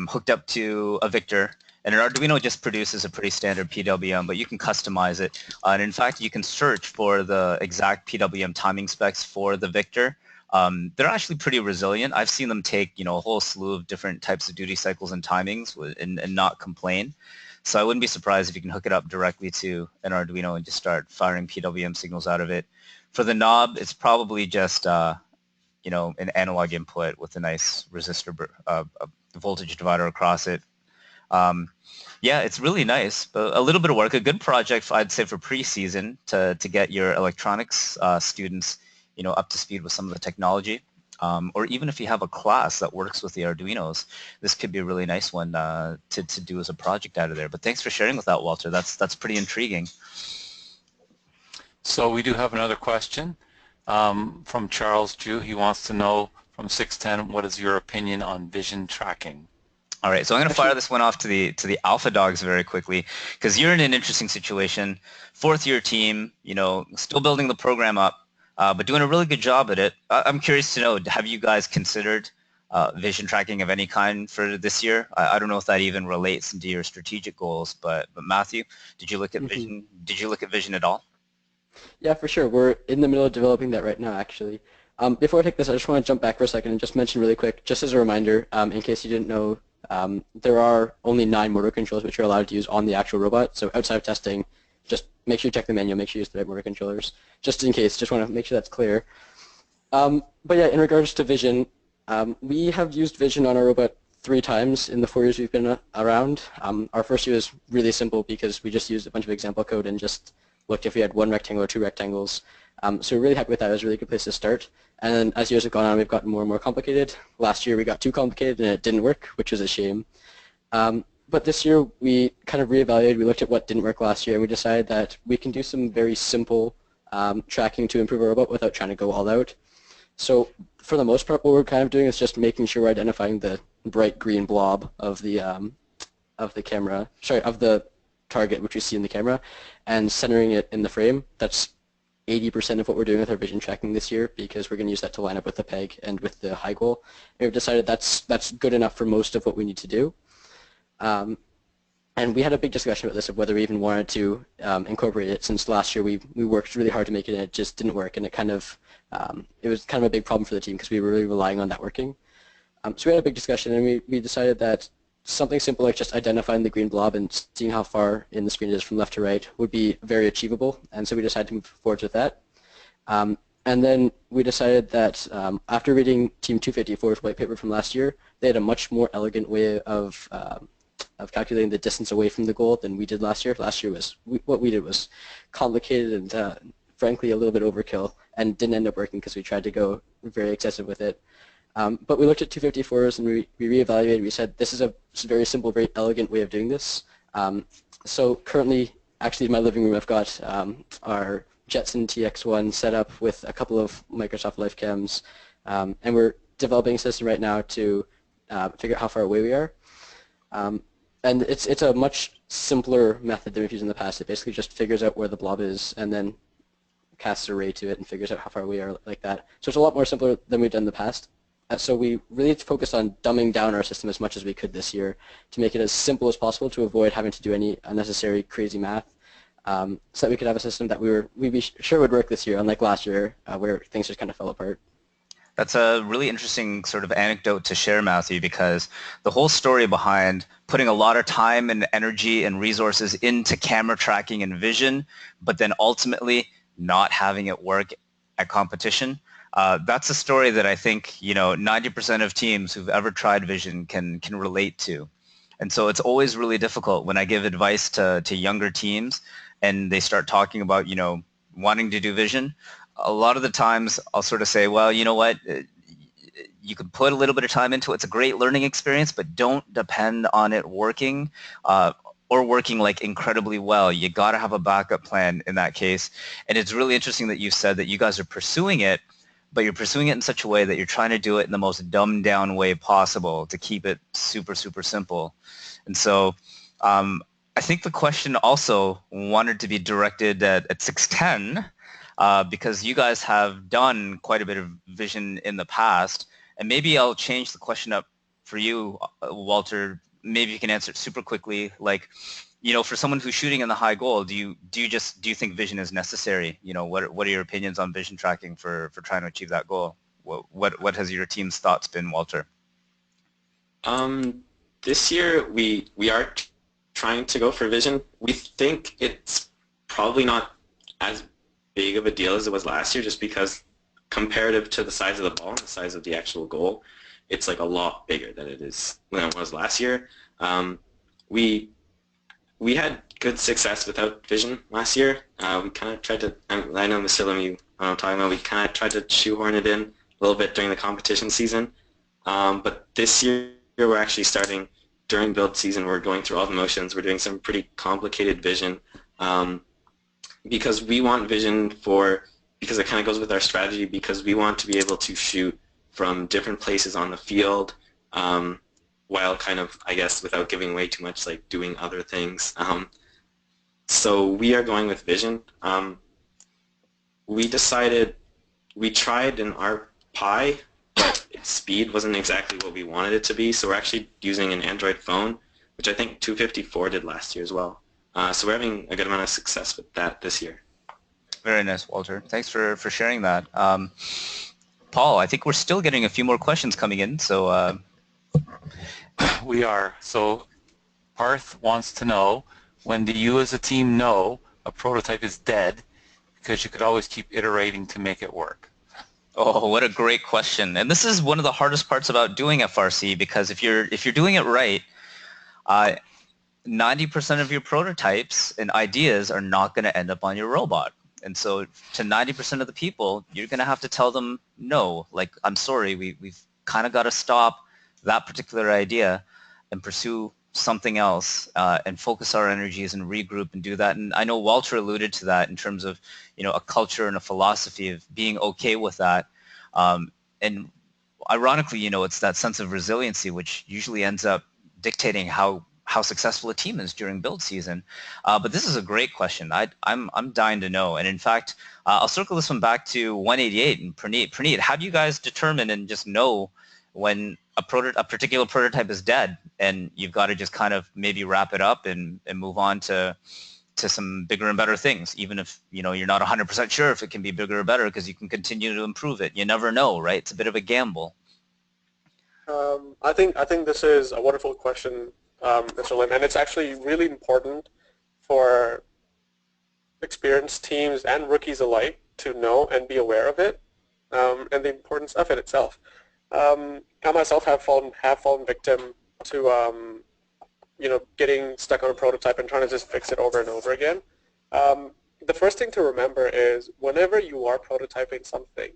hooked up to a Victor, and an Arduino just produces a pretty standard PWM, but you can customize it. And in fact, you can search for the exact PWM timing specs for the Victor. They're actually pretty resilient. I've seen them take, a whole slew of different types of duty cycles and timings and not complain. So I wouldn't be surprised if you can hook it up directly to an Arduino and just start firing PWM signals out of it. For the knob, it's probably just, an analog input with a nice resistor voltage divider across it. Yeah, it's really nice, but a little bit of work, a good project, I'd say, for pre-season to get your electronics students, up to speed with some of the technology. Or even if you have a class that works with the Arduinos, this could be a really nice one to do as a project out of there. But thanks for sharing with that, Walter. That's pretty intriguing. So we do have another question from Charles Jew. He wants to know from 610, what is your opinion on vision tracking? All right, so I'm going to fire this one off to the Alpha Dogs very quickly, because you're in an interesting situation. Fourth-year team, still building the program up, but doing a really good job at it. I'm curious to know, have you guys considered vision tracking of any kind for this year? I don't know if that even relates into your strategic goals, but Matthew, did you look at vision? Did you look at vision at all? Yeah, for sure. We're in the middle of developing that right now, actually. Before I take this, I just want to jump back for a second and just mention really quick, just as a reminder, in case you didn't know, there are only 9 motor controls which you're allowed to use on the actual robot. So outside of testing, just make sure you check the manual, make sure you use the right motor controllers, just in case. Just want to make sure that's clear. But yeah, in regards to vision, we have used vision on our robot 3 times in the 4 years we've been around. Our first year was really simple because we just used a bunch of example code and just looked if we had 1 rectangle or 2 rectangles. So we're really happy with that. It was a really good place to start. And then as years have gone on, we've gotten more and more complicated. Last year we got too complicated and it didn't work, which was a shame. But this year we kind of reevaluated. We looked at what didn't work last year and we decided that we can do some very simple tracking to improve our robot without trying to go all out. So for the most part, what we're kind of doing is just making sure we're identifying the bright green blob of the camera, sorry, of the target which we see in the camera, and centering it in the frame. That's 80% of what we're doing with our vision tracking this year because we're going to use that to line up with the peg and with the high goal. And we've decided that's good enough for most of what we need to do. And we had a big discussion about this of whether we even wanted to incorporate it, since last year we worked really hard to make it and it just didn't work, and it was kind of a big problem for the team because we were really relying on that working. So we had a big discussion and we decided that something simple like just identifying the green blob and seeing how far in the screen it is from left to right would be very achievable, and so we decided to move forward with that. And then we decided that after reading Team 254's white paper from last year, they had a much more elegant way of calculating the distance away from the goal than we did last year. Last year what we did was complicated and frankly a little bit overkill and didn't end up working because we tried to go very excessive with it. But we looked at 254s and we reevaluated. We said this is a very simple, very elegant way of doing this. So currently, actually in my living room, I've got our Jetson TX1 set up with a couple of Microsoft Life Cams, and we're developing a system right now to figure out how far away we are. And it's a much simpler method than we've used in the past. It basically just figures out where the blob is and then casts a ray to it and figures out how far we are like that. So it's a lot more simpler than we've done in the past. So we really focused on dumbing down our system as much as we could this year to make it as simple as possible to avoid having to do any unnecessary crazy math, so that we could have a system that we'd be sure would work this year, unlike last year where things just kind of fell apart. That's a really interesting sort of anecdote to share, Matthew, because the whole story behind putting a lot of time and energy and resources into camera tracking and vision, but then ultimately not having it work at competition, that's a story that I think 90% of teams who've ever tried vision can relate to. And so it's always really difficult when I give advice to younger teams and they start talking about wanting to do vision. A lot of the times I'll sort of say, well, you know what, you can put a little bit of time into it. It's a great learning experience, but don't depend on it working or working like incredibly well. You got to have a backup plan in that case. And it's really interesting that you said that you guys are pursuing it, but you're pursuing it in such a way that you're trying to do it in the most dumbed down way possible to keep it super, super simple. And so I think the question also wanted to be directed at 610, because you guys have done quite a bit of vision in the past. And maybe I'll change the question up for you, Walter. Maybe you can answer it super quickly. Like, for someone who's shooting in the high goal, do you think vision is necessary? What are your opinions on vision tracking for trying to achieve that goal? What has your team's thoughts been, Walter? This year we are trying to go for vision. We think it's probably not as big of a deal as it was last year, just because comparative to the size of the ball and the size of the actual goal, it's like a lot bigger than it was last year. We had good success without vision last year. We kind of tried to, I know Mr. Lim, you know what I'm talking about, we kind of tried to shoehorn it in a little bit during the competition season. But this year we're actually starting during build season. We're going through all the motions. We're doing some pretty complicated vision because we want vision because it kind of goes with our strategy, because we want to be able to shoot from different places on the field, while kind of, I guess, without giving away too much, like doing other things. So we are going with vision. We tried an RPi, but its speed wasn't exactly what we wanted it to be, so we're actually using an Android phone, which I think 254 did last year as well. So we're having a good amount of success with that this year. Very nice, Walter. Thanks for sharing that. Paul, I think we're still getting a few more questions coming in. So We are. So Parth wants to know, when do you as a team know a prototype is dead? Because you could always keep iterating to make it work. oh, what a great question. And this is one of the hardest parts about doing FRC, because if you're doing it right, 90% of your prototypes and ideas are not going to end up on your robot. And so to 90% of the people, you're going to have to tell them, no, like, I'm sorry, we've kind of got to stop that particular idea and pursue something else and focus our energies and regroup and do that. And I know Walter alluded to that in terms of, a culture and a philosophy of being okay with that. And ironically, it's that sense of resiliency which usually ends up dictating how successful a team is during build season. But this is a great question. I'm dying to know. And in fact, I'll circle this one back to 188 and Pranit. Pranit, how do you guys determine and just know when a particular prototype is dead and you've got to just kind of maybe wrap it up and move on to some bigger and better things, even if you're not 100% sure if it can be bigger or better, because you can continue to improve it. You never know, right? It's a bit of a gamble. I think this is a wonderful question, Mr. Lim, and it's actually really important for experienced teams and rookies alike to know and be aware of it, and the importance of it itself. I myself have fallen victim to getting stuck on a prototype and trying to just fix it over and over again. The first thing to remember is whenever you are prototyping something,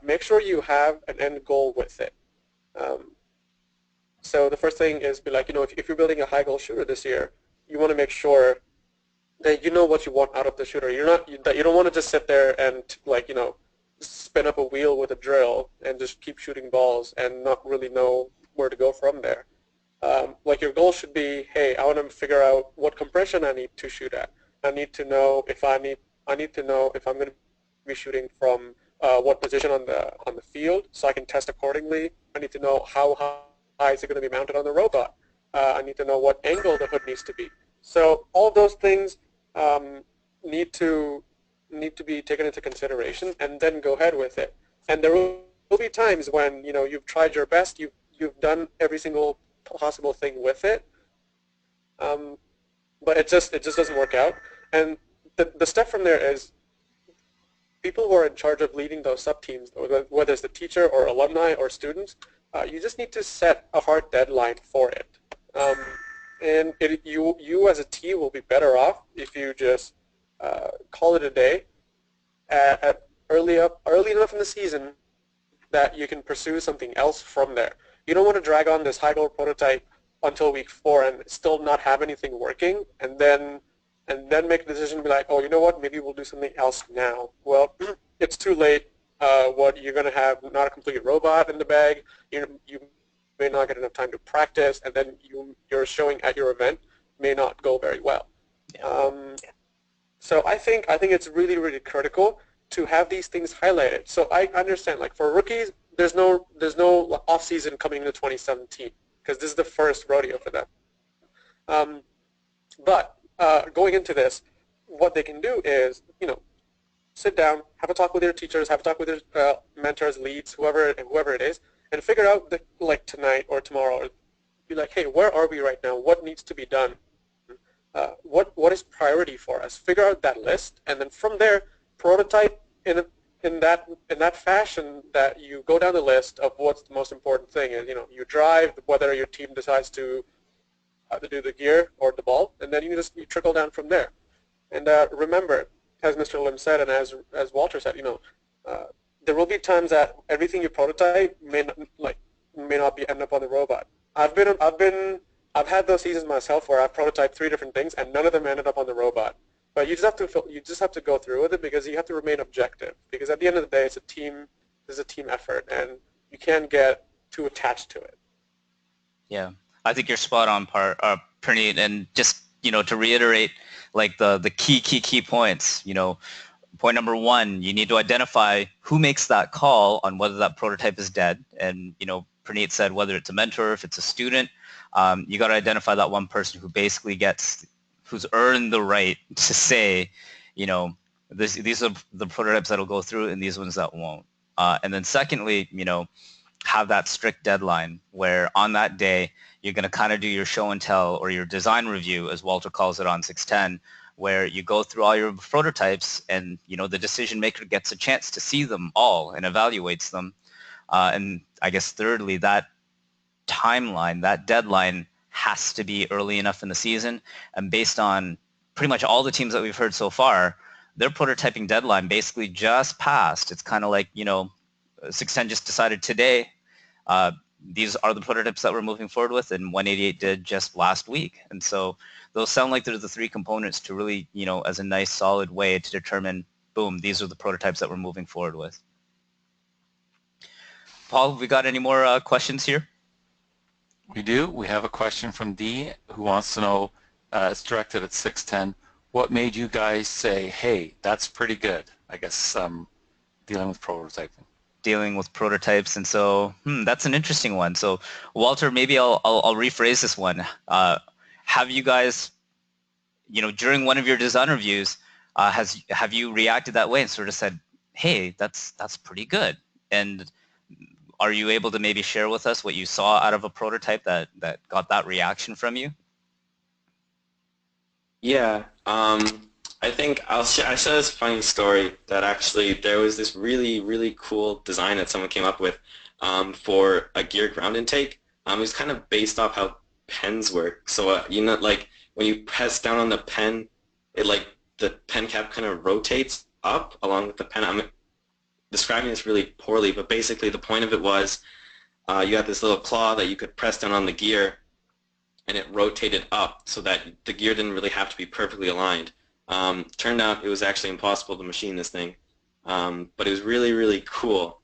make sure you have an end goal with it. So the first thing is be like, if you're building a high goal shooter this year, you want to make sure that you know what you want out of the shooter. You don't want to just sit there and spin up a wheel with a drill and just keep shooting balls and not really know where to go from there. Your goal should be, hey, I want to figure out what compression I need to shoot at. I need to know if I'm going to be shooting from what position on the field, so I can test accordingly. I need to know how high is it going to be mounted on the robot. I need to know what angle the hood needs to be. So all of those things need to be taken into consideration, and then go ahead with it. And there will be times when you've tried your best, you've done every single possible thing with it, but it just doesn't work out. And the step from there is people who are in charge of leading those sub-teams, whether it's the teacher or alumni or students, you just need to set a hard deadline for it. And you as a team will be better off if you just call it a day at early enough in the season that you can pursue something else from there. You don't want to drag on this high goal prototype until week 4 and still not have anything working, and then make a decision and be like, oh, you know what, maybe we'll do something else now. Well, it's too late. You're going to have not a complete robot in the bag. You may not get enough time to practice, and then your showing at your event may not go very well. So I think it's really, really critical to have these things highlighted. So I understand, for rookies, there's no off season coming into 2017 because this is the first rodeo for them. But going into this, what they can do is sit down, have a talk with their teachers, have a talk with their mentors, leads, whoever it is, and figure out tonight or tomorrow, or be like, hey, where are we right now? What needs to be done? What is priority for us? Figure out that list, and then from there, prototype in that fashion that you go down the list of what's the most important thing. And you drive, whether your team decides to do the gear or the ball, and then you trickle down from there. And remember, as Mr. Lim said, and as Walter said, there will be times that everything you prototype may not end up on the robot. I've had those seasons myself where I've prototyped 3 different things and none of them ended up on the robot. But you just have to go through with it, because you have to remain objective. Because at the end of the day, it's a team effort, and you can't get too attached to it. Yeah, I think you're spot on, Pranit, and just to reiterate, the key points. Point number 1, you need to identify who makes that call on whether that prototype is dead. And Pranit said whether it's a mentor, if it's a student, you got to identify that one person who basically who's earned the right to say, these are the prototypes that'll go through and these ones that won't. And then secondly, have that strict deadline where on that day you're going to kind of do your show and tell or your design review, as Walter calls it on 610, where you go through all your prototypes and the decision maker gets a chance to see them all and evaluates them. And I guess thirdly, that timeline, that deadline has to be early enough in the season. And based on pretty much all the teams that we've heard so far, their prototyping deadline basically just passed. It's kind of like, 610 just decided today, these are the prototypes that we're moving forward with, and 188 did just last week. And so those sound like they're the three components to really, as a nice solid way to determine, boom, these are the prototypes that we're moving forward with. Paul, have we got any more questions here? We do. We have a question from Dee who wants to know, it's directed at 610, what made you guys say, hey, that's pretty good? I guess dealing with prototyping. Dealing with prototypes, and so that's an interesting one. So Walter, maybe I'll rephrase this one. Have you guys, during one of your design reviews, have you reacted that way and sort of said, hey, that's pretty good? And are you able to maybe share with us what you saw out of a prototype that got that reaction from you? Yeah, I think I saw this funny story that actually there was this really, really cool design that someone came up with for a gear ground intake. It was kind of based off how pens work. So, like when you press down on the pen, the pen cap kind of rotates up along with the pen. I'm describing this really poorly, but basically the point of it was you had this little claw that you could press down on the gear and it rotated up so that the gear didn't really have to be perfectly aligned. Turned out it was actually impossible to machine this thing, but it was really, really cool.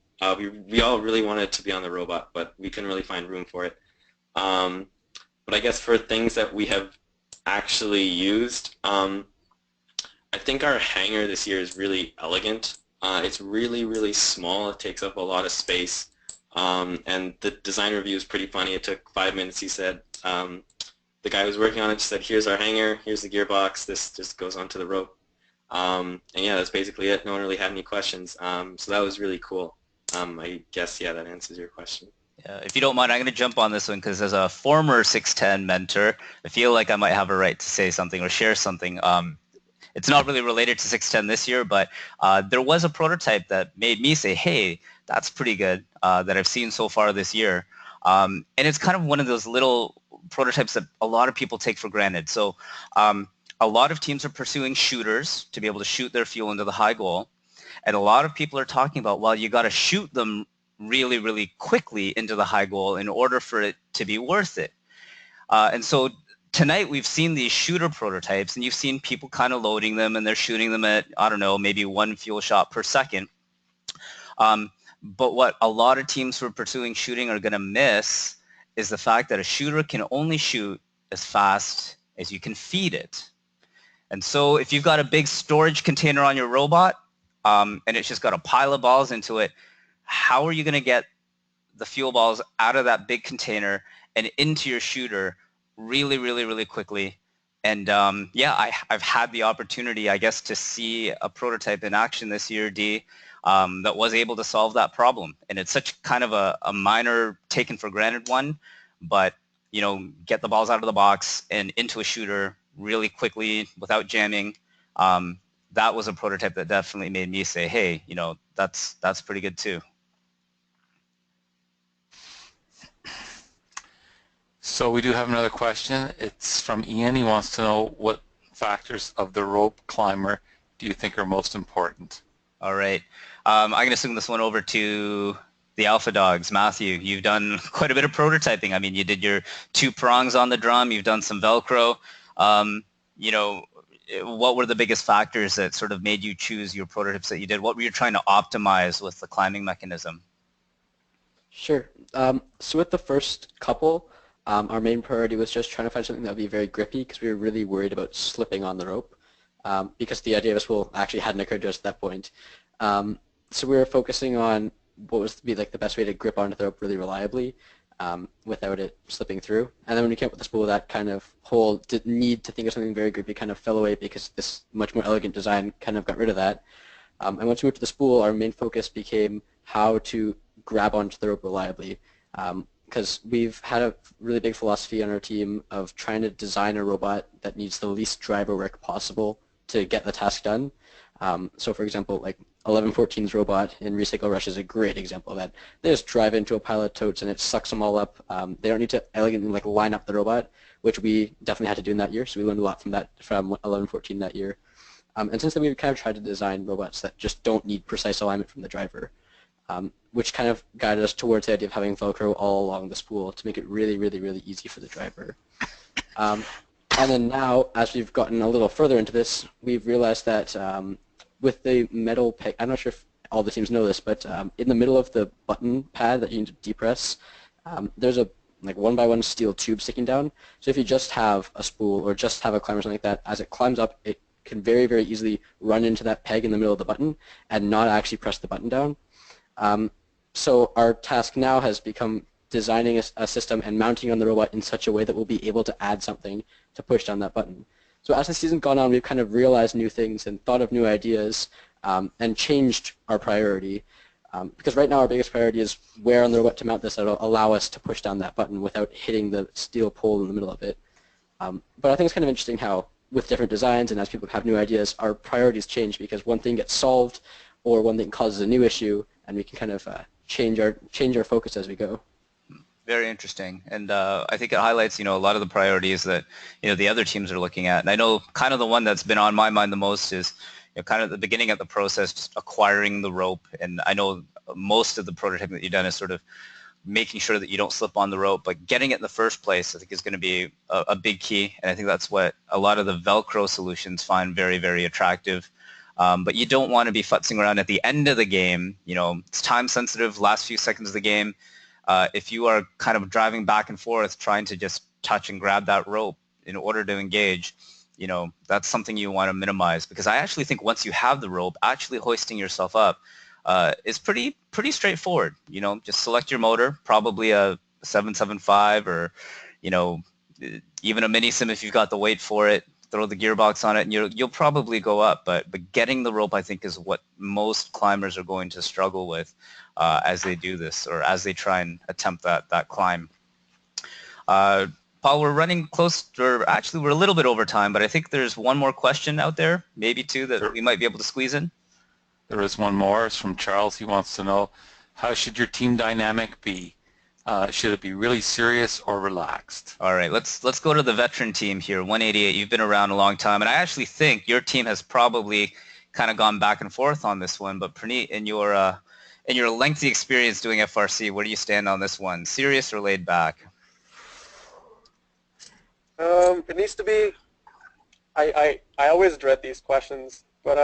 We all really wanted it to be on the robot, but we couldn't really find room for it. But I guess for things that we have actually used, I think our hanger this year is really elegant. It's really, really small. It takes up a lot of space. And the design review is pretty funny. It took 5 minutes, he said. The guy who was working on it just said, here's our hanger, here's the gearbox, this just goes onto the rope. And yeah, that's basically it. No one really had any questions. So that was really cool. I guess, yeah, that answers your question. Yeah, if you don't mind, I'm going to jump on this one because as a former 610 mentor, I feel like I might have a right to say something or share something. It's not really related to 610 this year, but there was a prototype that made me say, hey, that's pretty good that I've seen so far this year. And it's kind of one of those little prototypes that a lot of people take for granted. So a lot of teams are pursuing shooters to be able to shoot their fuel into the high goal. And a lot of people are talking about, well, you got to shoot them really, really quickly into the high goal in order for it to be worth it. And so tonight we've seen these shooter prototypes, and you've seen people kind of loading them, and they're shooting them at, I don't know, maybe 1 fuel shot per second. But what a lot of teams who are pursuing shooting are going to miss is the fact that a shooter can only shoot as fast as you can feed it. And so if you've got a big storage container on your robot, and it's just got a pile of balls into it, how are you going to get the fuel balls out of that big container and into your shooter really, really, really quickly? And yeah, I've had the opportunity, I guess, to see a prototype in action this year, Dee, that was able to solve that problem. And it's such kind of a minor, taken for granted one, but get the balls out of the box and into a shooter really quickly without jamming. That was a prototype that definitely made me say, hey, that's pretty good too. So we do have another question. It's from Ian. He wants to know what factors of the rope climber do you think are most important? All right. I'm going to swing this one over to the Alpha Dogs. Matthew, you've done quite a bit of prototyping. I mean, you did your 2 prongs on the drum. You've done some Velcro. What were the biggest factors that sort of made you choose your prototypes that you did? What were you trying to optimize with the climbing mechanism? Sure. So with the first couple, our main priority was just trying to find something that would be very grippy because we were really worried about slipping on the rope because the idea of a spool actually hadn't occurred to us at that point. So we were focusing on what was to be like the best way to grip onto the rope really reliably without it slipping through. And then when we came up with the spool, that kind of whole need to think of something very grippy kind of fell away because this much more elegant design kind of got rid of that. And once we moved to the spool, our main focus became how to grab onto the rope reliably. Because we've had a really big philosophy on our team of trying to design a robot that needs the least driver work possible to get the task done. So for example, like 1114's robot in Recycle Rush is a great example of that. They just drive into a pile of totes and it sucks them all up. They don't need to elegantly like line up the robot, which we definitely had to do in that year. So we learned a lot from that, from 1114 that year. And since then we've kind of tried to design robots that just don't need precise alignment from the driver, which kind of guided us towards the idea of having Velcro all along the spool to make it really, really, really easy for the driver. And then now, as we've gotten a little further into this, we've realized that with the metal peg, I'm not sure if all the teams know this, but in the middle of the button pad that you need to depress, there's a like 1x1 steel tube sticking down. So if you just have a spool or just have a climb or something like that, as it climbs up, it can very, very easily run into that peg in the middle of the button and not actually press the button down. So our task now has become designing a system and mounting on the robot in such a way that we'll be able to add something to push down that button. So as the season's gone on, we've kind of realized new things and thought of new ideas and changed our priority. Because right now our biggest priority is where on the robot to mount this that will allow us to push down that button without hitting the steel pole in the middle of it. But I think it's kind of interesting how with different designs and as people have new ideas, our priorities change because one thing gets solved or one thing causes a new issue and we can kind of change our focus as we go. Very interesting, and I think it highlights, a lot of the priorities that, the other teams are looking at. And I know kind of the one that's been on my mind the most is, kind of the beginning of the process, just acquiring the rope. And I know most of the prototyping that you've done is sort of making sure that you don't slip on the rope, but getting it in the first place, I think, is going to be a big key. And I think that's what a lot of the Velcro solutions find very, very attractive. But you don't want to be futzing around at the end of the game. It's time sensitive, last few seconds of the game. If you are kind of driving back and forth trying to just touch and grab that rope in order to engage, that's something you want to minimize, because I actually think once you have the rope, actually hoisting yourself up is pretty straightforward. Just select your motor, probably a 775 or, even a mini sim if you've got the weight for it. Throw the gearbox on it, and you'll probably go up. But getting the rope, I think, is what most climbers are going to struggle with as they do this, or as they try and attempt that climb. Paul, we're running close, or actually we're a little bit over time, but I think there's one more question out there, maybe two, that we might be able to squeeze in. There is one more. It's from Charles. He wants to know, how should your team dynamic be? Should it be really serious or relaxed? All right, let's go to the veteran team here, 188. You've been around a long time, and I actually think your team has probably kind of gone back and forth on this one. But Pranit, in your lengthy experience doing FRC, where do you stand on this one? Serious or laid back? It needs to be. I always dread these questions, but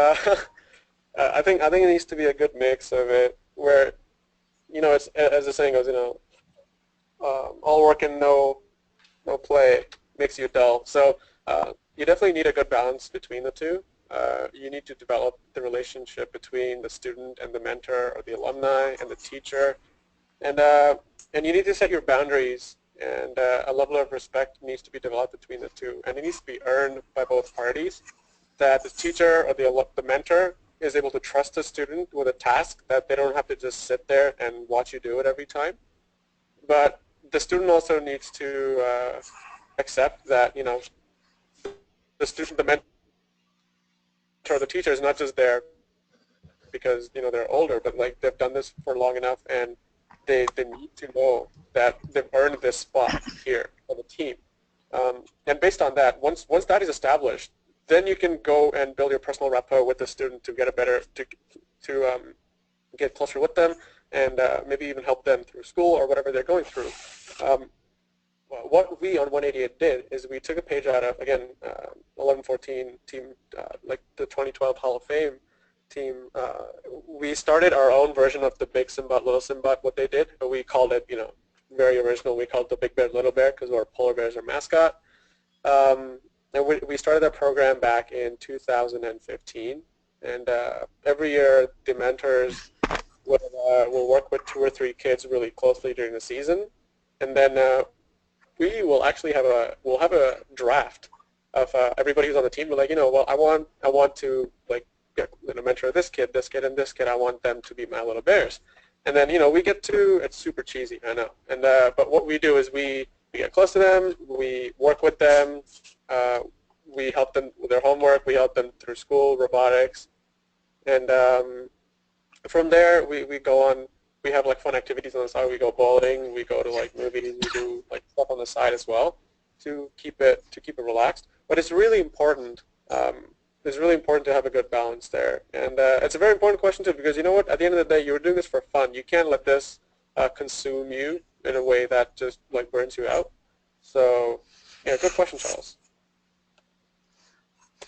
I think it needs to be a good mix of it, where it's, as the saying goes, all work and no play makes you dull. So you definitely need a good balance between the two. You need to develop the relationship between the student and the mentor, or the alumni and the teacher, and you need to set your boundaries, and a level of respect needs to be developed between the two, and it needs to be earned by both parties, that the teacher or the mentor is able to trust the student with a task, that they don't have to just sit there and watch you do it every time. But the student also needs to accept that, the mentor or the teacher is not just there because, they're older, but like they've done this for long enough, and they need to know that they've earned this spot here on the team. And based on that, once that is established, then you can go and build your personal rapport with the student to get to get closer with them, and maybe even help them through school or whatever they're going through. What we on 188 did is we took a page out of, again, 1114 team, like the 2012 Hall of Fame team. We started our own version of the Big Simbot, Little Simbot, what they did, but we called it, very original. We called it the Big Bear, Little Bear, because our polar bear is our mascot. And we started that program back in 2015, and every year the mentors will work with 2 or 3 kids really closely during the season, and then we will actually have a draft of everybody who's on the team. We're like, well, I want to like get mentor this kid, and this kid. I want them to be my little bears, And then, we get to, it's super cheesy, I know. And but what we do is we get close to them, we work with them, we help them with their homework, we help them through school, robotics. And from there, we go on, we have like fun activities on the side. We go bowling, we go to like movies, we do like stuff on the side as well to keep it relaxed. But it's really important. It's really important to have a good balance there. And it's a very important question too, because you know what? At the end of the day, you're doing this for fun. You can't let this consume you in a way that just like burns you out. So, yeah, good question, Charles.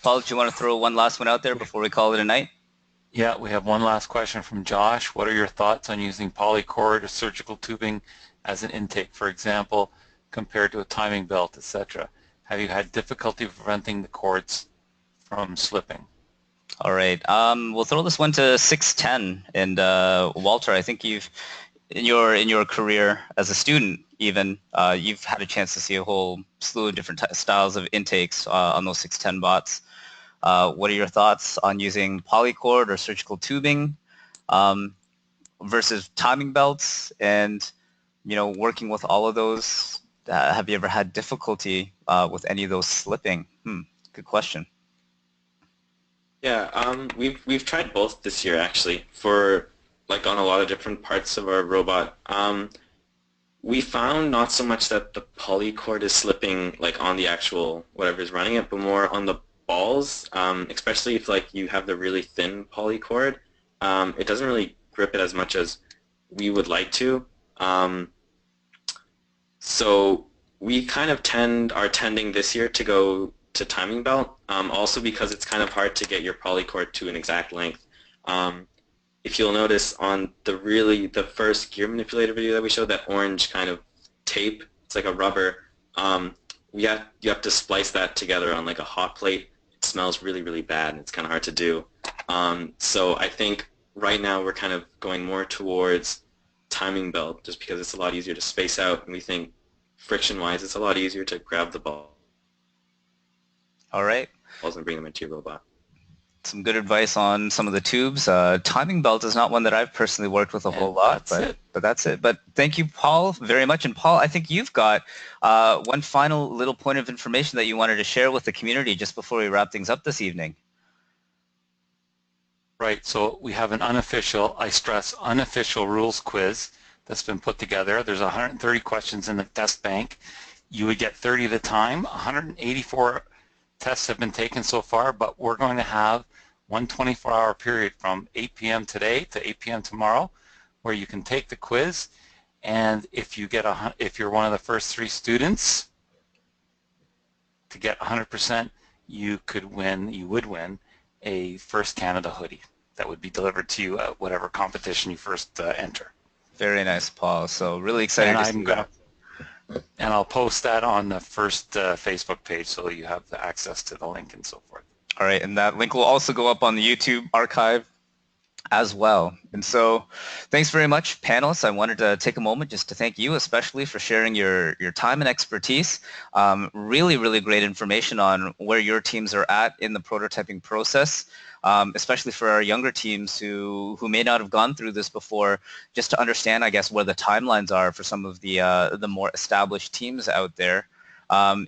Paul, do you want to throw one last one out there before we call it a night? Yeah, we have one last question from Josh. What are your thoughts on using polycord or surgical tubing as an intake, for example, compared to a timing belt, etc.? Have you had difficulty preventing the cords from slipping? All right. We'll throw this one to 610. And Walter, I think you've, in your career as a student, even you've had a chance to see a whole slew of different styles of intakes on those 610 bots. What are your thoughts on using polycord or surgical tubing versus timing belts? And working with all of those, have you ever had difficulty with any of those slipping? Good question. Yeah, we've tried both this year actually for like on a lot of different parts of our robot. We found not so much that the polycord is slipping like on the actual whatever is running it, but more on the balls, especially if like you have the really thin polycord. It doesn't really grip it as much as we would like to. So we kind of are tending this year to go to timing belt, also because it's kind of hard to get your polycord to an exact length. If you'll notice on the first gear manipulator video that we showed, that orange kind of tape, it's like a rubber, you have to splice that together on like a hot plate. It smells really, really bad and it's kind of hard to do. So I think right now we're kind of going more towards timing belt just because it's a lot easier to space out, and we think friction-wise it's a lot easier to grab the ball. All right. And bring them into your robot. Some good advice on some of the tubes. Timing belt is not one that I've personally worked with a whole lot, but that's it. But thank you, Paul, very much. And Paul, I think you've got one final little point of information that you wanted to share with the community just before we wrap things up this evening. Right, so we have an unofficial, I stress, unofficial rules quiz that's been put together. There's 130 questions in the test bank. You would get 30 at a time. 184 tests have been taken so far, but we're going to have one 24-hour period from 8 p.m. today to 8 p.m. tomorrow where you can take the quiz, and if you're one of the first 3 students to get 100%, you would win a First Canada hoodie that would be delivered to you at whatever competition you first enter. Very nice, Paul. So really excited to see that. And I'll post that on the first Facebook page so you have the access to the link and so forth. All right, and that link will also go up on the YouTube archive as well. And so thanks very much, panelists. I wanted to take a moment just to thank you especially for sharing your time and expertise. Really, really great information on where your teams are at in the prototyping process, especially for our younger teams who may not have gone through this before, just to understand, I guess, where the timelines are for some of the more established teams out there.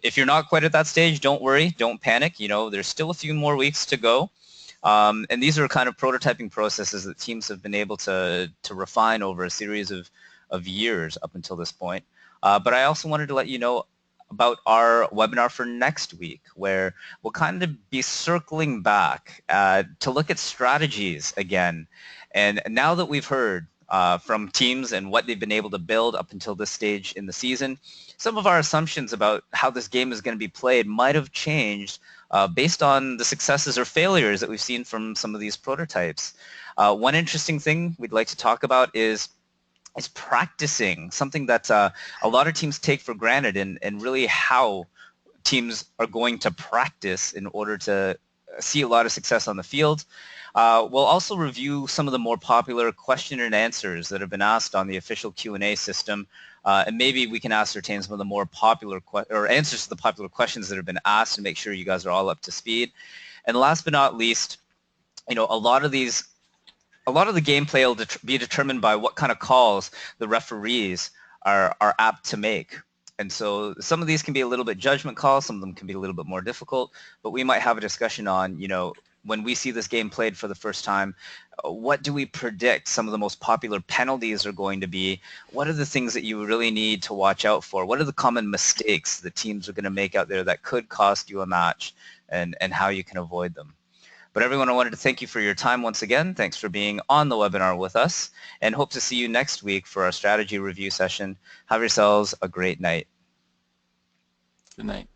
If you're not quite at that stage, don't worry, don't panic. There's still a few more weeks to go. And these are kind of prototyping processes that teams have been able to refine over a series of years up until this point. But I also wanted to let you know about our webinar for next week, where we'll kind of be circling back to look at strategies again. And now that we've heard from teams and what they've been able to build up until this stage in the season, some of our assumptions about how this game is going to be played might have changed based on the successes or failures that we've seen from some of these prototypes. One interesting thing we'd like to talk about is practicing, something that a lot of teams take for granted, and really how teams are going to practice in order to see a lot of success on the field. We'll also review some of the more popular question and answers that have been asked on the official Q&A system, and maybe we can ascertain some of the more popular answers to the popular questions that have been asked and make sure you guys are all up to speed. And last but not least, a lot of these a lot of the gameplay will be determined by what kind of calls the referees are apt to make. And so some of these can be a little bit judgment calls, some of them can be a little bit more difficult, but we might have a discussion on, when we see this game played for the first time, what do we predict some of the most popular penalties are going to be? What are the things that you really need to watch out for? What are the common mistakes the teams are going to make out there that could cost you a match, and how you can avoid them? But everyone, I wanted to thank you for your time once again. Thanks for being on the webinar with us, and hope to see you next week for our strategy review session. Have yourselves a great night. Good night.